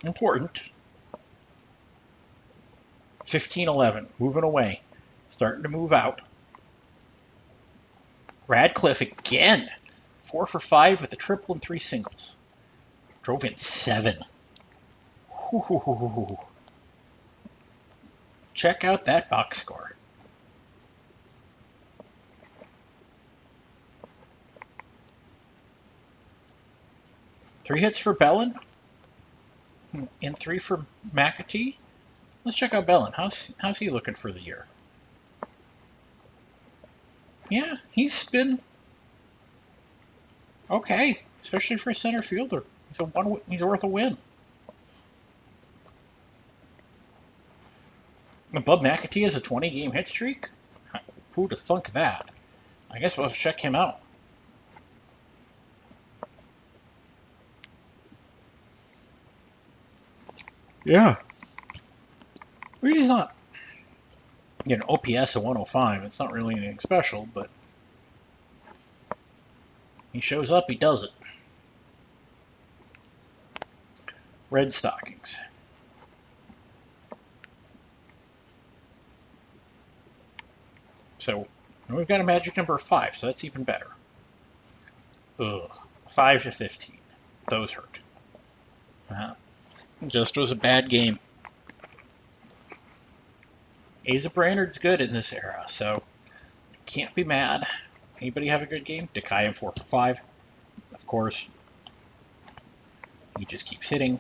Important. 15-11. Moving away. Starting to move out. Radcliffe again. 4 for 5 with a triple and 3 singles. Drove in 7. Ooh. Check out that box score. Three hits for Bellin and 3 for McAtee. Let's check out Bellin. How's he looking for the year? Yeah, he's been okay, especially for a center fielder. He's worth a win. Bub McAtee has a 20-game hit streak? Who'd have thunk that? I guess we'll have to check him out. Yeah. He's not, OPS of 105. It's not really anything special, but he shows up, he does it. Red Stockings. So And we've got a magic number of 5, so that's even better. Ugh. 5 to 15. Those hurt. Just was a bad game. Asa Brainerd's good in this era, so can't be mad. Anybody have a good game? Dekayam 4 for 5. Of course. He just keeps hitting.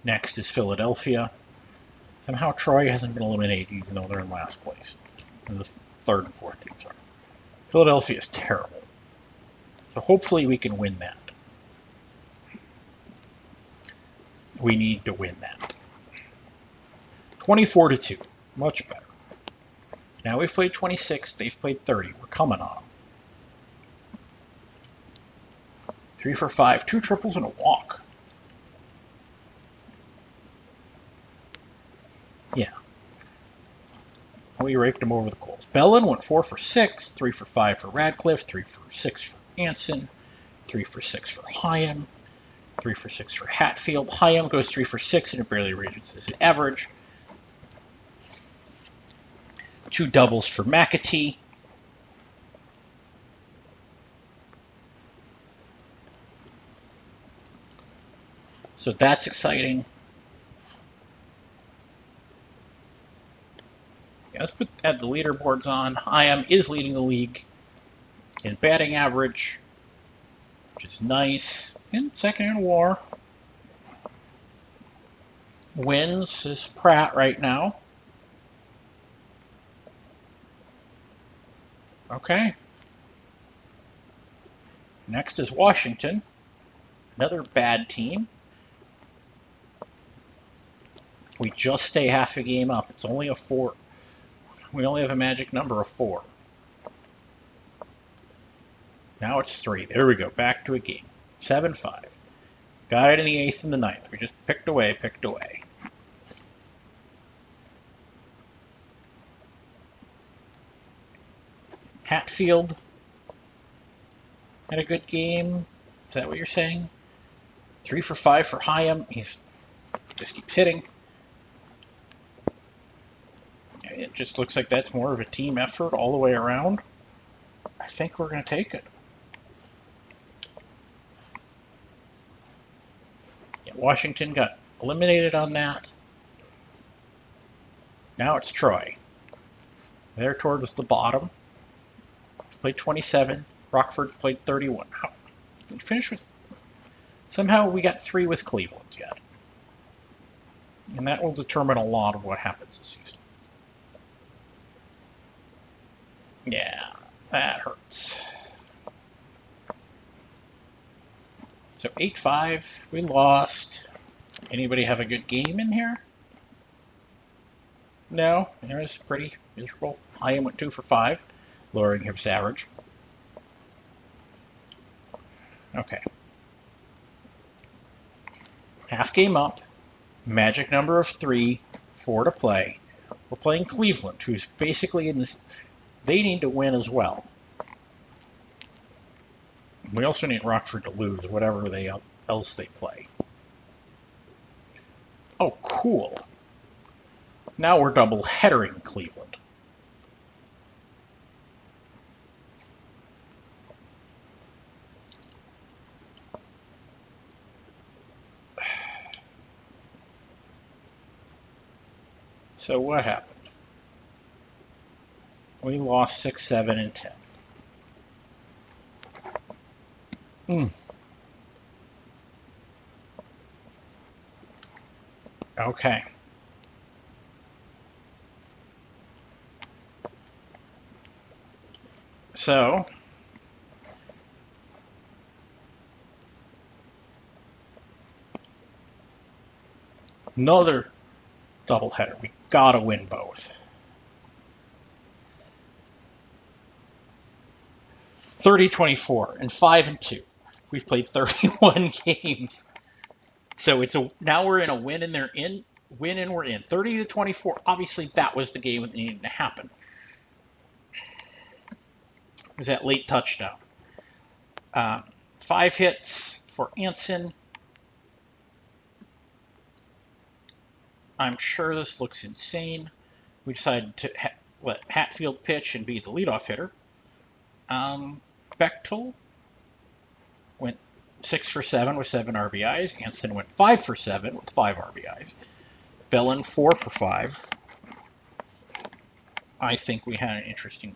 Next is Philadelphia. Somehow Troy hasn't been eliminated, even though they're in last place. And the third and fourth teams are. Philadelphia is terrible. So hopefully we can win that. We need to win that. 24 to 2. Much better. Now we've played 26. They've played 30. We're coming on them. 3 for 5. 2 triples and a walk. Yeah. We raked them over the coals. Bellin went 4 for 6. 3 for 5 for Radcliffe. 3 for 6 for Anson. 3 for 6 for Hyam. 3 for 6 for Hatfield. Hyam goes 3 for 6 and it barely reaches his average. 2 doubles for McAtee. So that's exciting. Let's add the leaderboards on. Hyam is leading the league in batting average, which is nice. And second in WAR. Wins is Pratt right now. Okay. Next is Washington. Another bad team. We just stay half a game up. It's only a 4. We only have a magic number of 4. Now it's 3. There we go. Back to a game. 7-5. Got it in the 8th and the 9th. We just picked away, picked away. Hatfield had a good game. Is that what you're saying? 3 for 5 for Hyam. He's just keeps hitting. It just looks like that's more of a team effort all the way around. I think we're going to take it. Yeah, Washington got eliminated on that. Now it's Troy. They're towards the bottom. Played 27. Rockford's played 31. How? We finished with... Somehow we got 3 with Cleveland yet. And that will determine a lot of what happens this season. Yeah, that hurts. So 8-5, we lost. Anybody have a good game in here? No, it was pretty miserable. Hyam went 2 for 5, lowering his average. Okay. Half game up, magic number of 3, 4 to play. We're playing Cleveland, who's basically in this... They need to win as well. We also need Rockford to lose, whatever else they play. Oh, cool. Now we're double-headering Cleveland. So what happened? We lost 6, 7, and 10. Okay. So, another doubleheader. We gotta win both. 30-24 and 5 and 2. We've played 31 games. So now we're in a win and they're in, win and we're in. 30-24. Obviously that was the game that needed to happen. It was that late touchdown. 5 hits for Anson. I'm sure this looks insane. We decided to let Hatfield pitch and be the leadoff hitter. Bechtel went 6 for 7 with 7 RBIs. Anson went 5 for 7 with 5 RBIs. Bellin 4 for 5. I think we had an interesting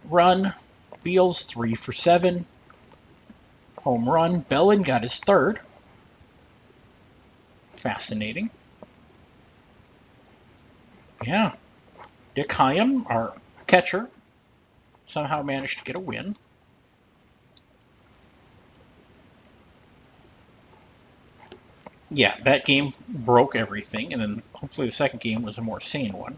run. Beals 3 for 7. Home run. Bellin got his third. Fascinating. Yeah. Dick Hyam, our catcher, somehow managed to get a win. Yeah, that game broke everything, and then hopefully the second game was a more sane one.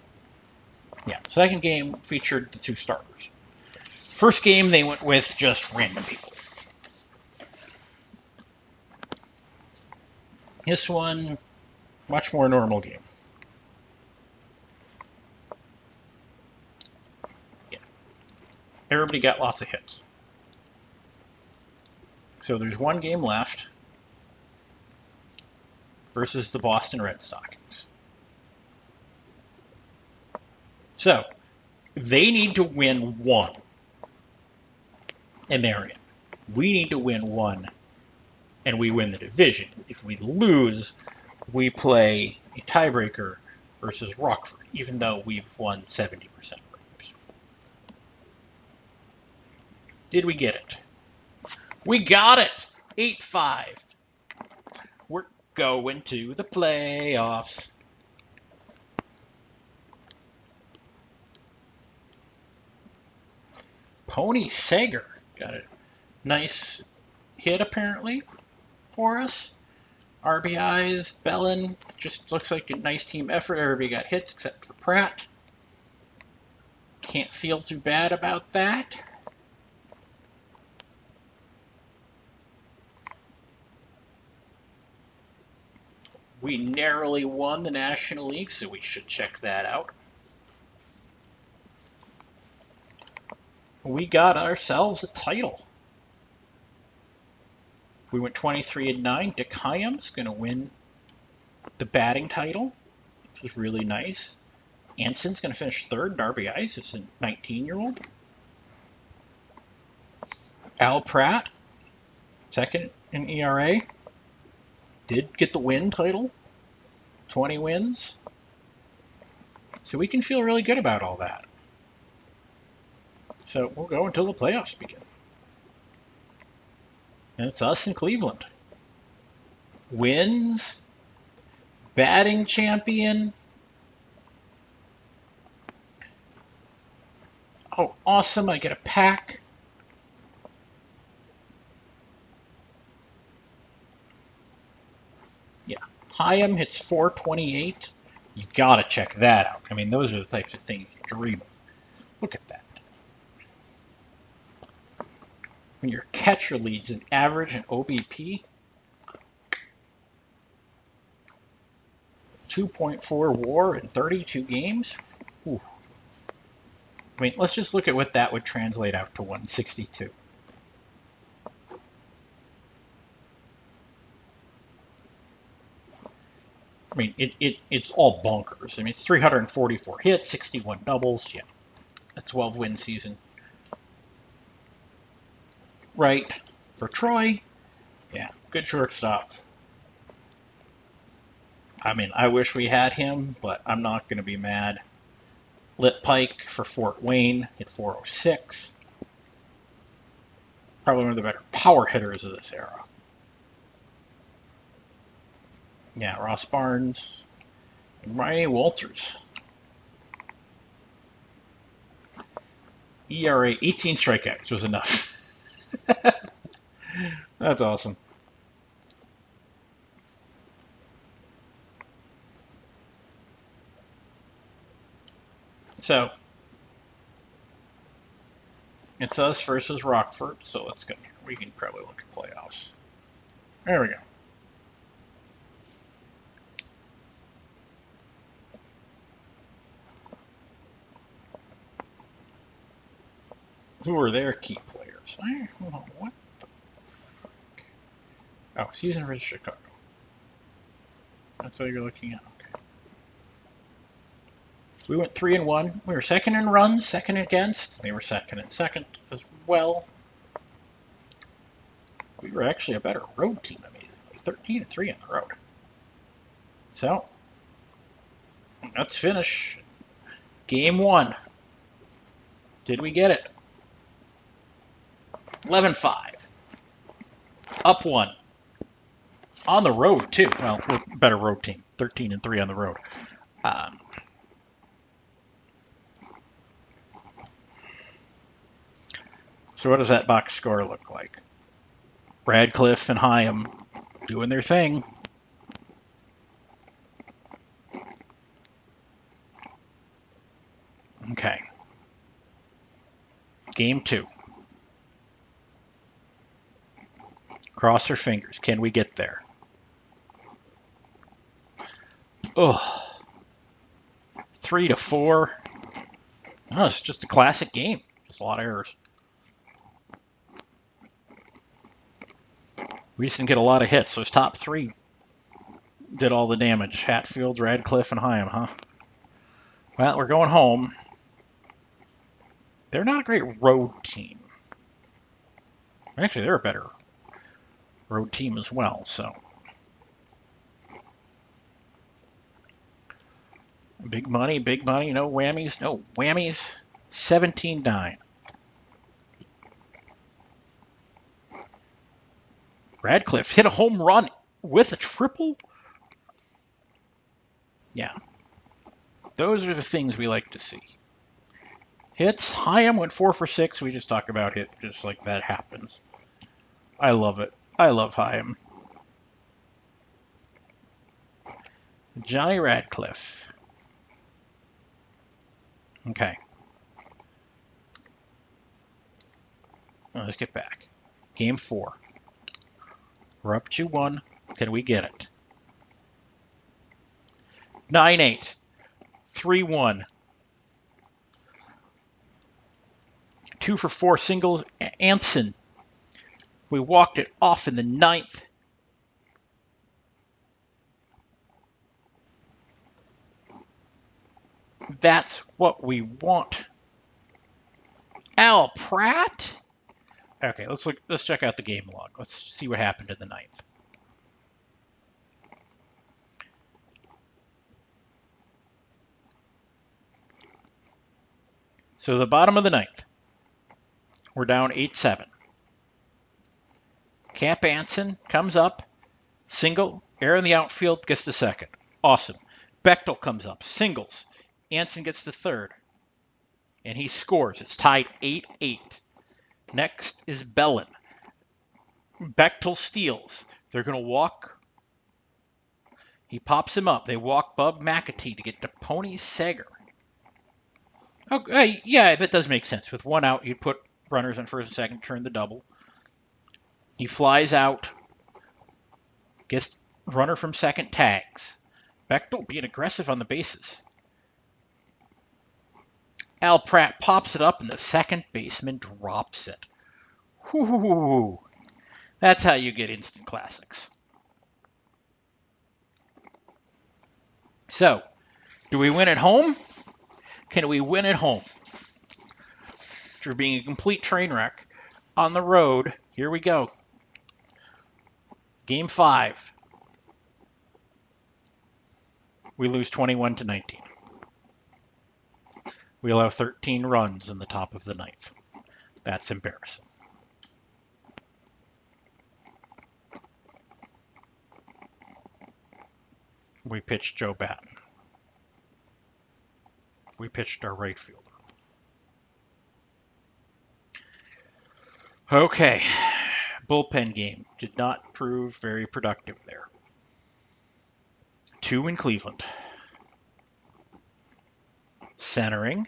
Yeah, second game featured the 2 starters. First game, they went with just random people. This one, much more normal game. Yeah. Everybody got lots of hits. So there's one game left versus the Boston Red Stockings. So they need to win one, and they're in. We need to win one, and we win the division. If we lose, we play a tiebreaker versus Rockford, even though we've won 70% of games. Did we get it? We got it! 8-5. We're going to the playoffs. Pony Sager got a nice hit, apparently, for us. RBIs, Bellin, just looks like a nice team effort. Everybody got hits except for Pratt. Can't feel too bad about that. We narrowly won the National League, so we should check that out. We got ourselves a title. We went 23-9. Dick Hyam's going to win the batting title, which is really nice. Anson's going to finish third in RBIs. It's a 19-year-old. Al Pratt, second in ERA, did get the win title. 20 wins. So we can feel really good about all that. So we'll go until the playoffs begin. And it's us in Cleveland. Wins, batting champion. Oh, awesome, I get a pack. Yeah, Hyam hits 428. You gotta check that out. I mean, those are the types of things you dream of. Look at that. When your catcher leads an average in OBP, 2.4 WAR in 32 games. Ooh. I mean, let's just look at what that would translate out to 162. I mean, it's all bonkers. I mean, it's 344 hits, 61 doubles. Yeah, a 12-win season. Right, for Troy. Yeah, good shortstop. I mean, I wish we had him, but I'm not going to be mad. Lit Pike for Fort Wayne hit 406. Probably one of the better power hitters of this era. Yeah, Ross Barnes and Ryan Walters. ERA 18 strikeouts was enough. That's awesome. So it's us versus Rockford. So let's go. We can probably look at playoffs. There we go. Who are their key players? What the fuck? Oh, season versus Chicago. That's what you're looking at? Okay. We went 3-1. We were second in runs, second against. They were second and second as well. We were actually a better road team, amazingly. 13-3 on the road. So, let's finish game 1. Did we get it? 11-5. Up 1. On the road, too. Well, we're a better road team. 13-3 on the road. So what does that box score look like? Radcliffe and Hyam doing their thing. Okay. Game 2. Cross our fingers. Can we get there? Oh. 3-4. Oh, it's just a classic game. Just a lot of errors. We just didn't get a lot of hits. Those top 3 did all the damage. Hatfield, Radcliffe, and Hyam, huh? Well, we're going home. They're not a great road team. Actually, they're a better road team as well, so. Big money, no whammies, no whammies. 17-9. Radcliffe hit a home run with a triple? Yeah. Those are the things we like to see. Hits. Hyam went 4 for 6. We just talk about hit just like that happens. I love it. I love Hyam. Johnny Radcliffe. Okay. Let's get back. Game 4. We're up 2-1. Can we get it? 9-8. 3-1. 2 for 4 singles. Anson. We walked it off in the 9th. That's what we want. Al Pratt? Okay, let's check out the game log. Let's see what happened in the 9th. So the bottom of the 9th. We're down 8-7. Camp Anson comes up, single, air in the outfield, gets to second. Awesome. Bechtel comes up, singles. Anson gets to third, and he scores. It's tied 8-8. Next is Bellin. Bechtel steals. They're going to walk. He pops him up. They walk Bub McAtee to get to Pony Sager. Okay, yeah, that does make sense. With 1 out, you'd put runners on first and second, turn the double. He flies out, gets runner from second, tags. Bechtel being aggressive on the bases. Al Pratt pops it up, and the second baseman drops it. Whoo! That's how you get instant classics. So, do we win at home? Can we win at home? After being a complete train wreck on the road, here we go. Game 5. We lose 21-19. We allow 13 runs in the top of the 9th. That's embarrassing. We pitched Joe Batten. We pitched our right fielder. Okay. Bullpen game did not prove very productive there. 2 in Cleveland. Centering.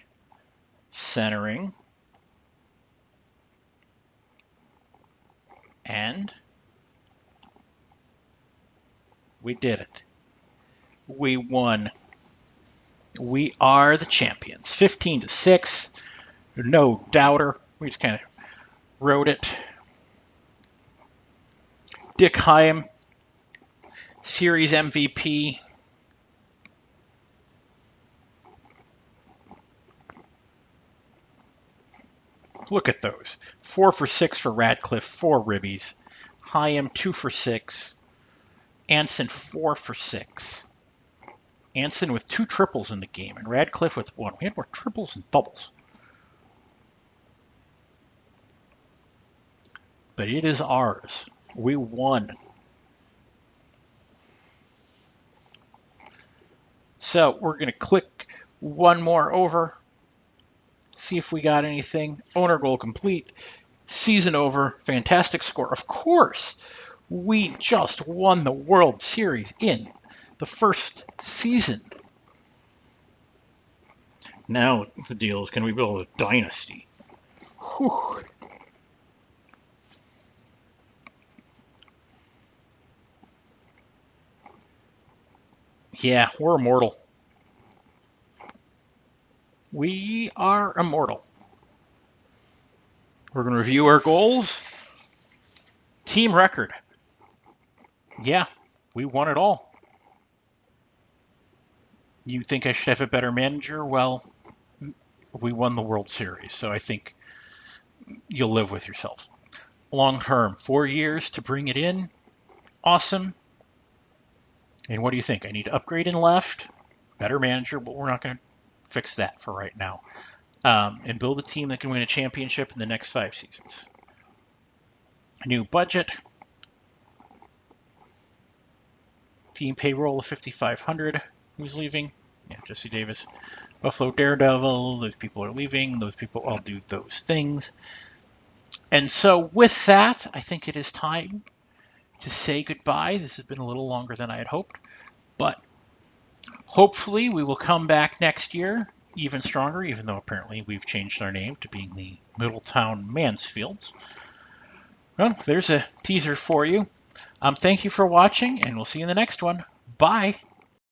And we did it. We won. We are the champions. 15-6. No doubter. We just kind of wrote it. Dick Hyam, series MVP. Look at those. 4 for 6 for Radcliffe, 4 ribbies. Hyam, 2 for 6. Anson, 4 for 6. Anson with 2 triples in the game, and Radcliffe with 1. We had more triples and doubles. But it is ours. We won. So we're going to click one more over, see if we got anything. Owner goal complete. Season over. Fantastic score. Of course, we just won the World Series in the first season. Now the deal is, can we build a dynasty? Whew. Yeah, we're immortal. We are immortal. We're going to review our goals. Team record. Yeah, we won it all. You think I should have a better manager? Well, we won the World Series, so I think you'll live with yourself. Long term, 4 years to bring it in. Awesome. And what do you think? I need to upgrade in left. Better manager, but we're not going to fix that for right now. And build a team that can win a championship in the next 5 seasons. New budget. Team payroll of $5,500. Who's leaving? Yeah, Jesse Davis. Buffalo Daredevil. Those people are leaving. Those people all do those things. And so with that, I think it is time to say goodbye. This has been a little longer than I had hoped, but hopefully we will come back next year even stronger, even though apparently we've changed our name to being the Middletown Mansfields. Well, there's a teaser for you. Thank you for watching, and we'll see you in the next one. Bye.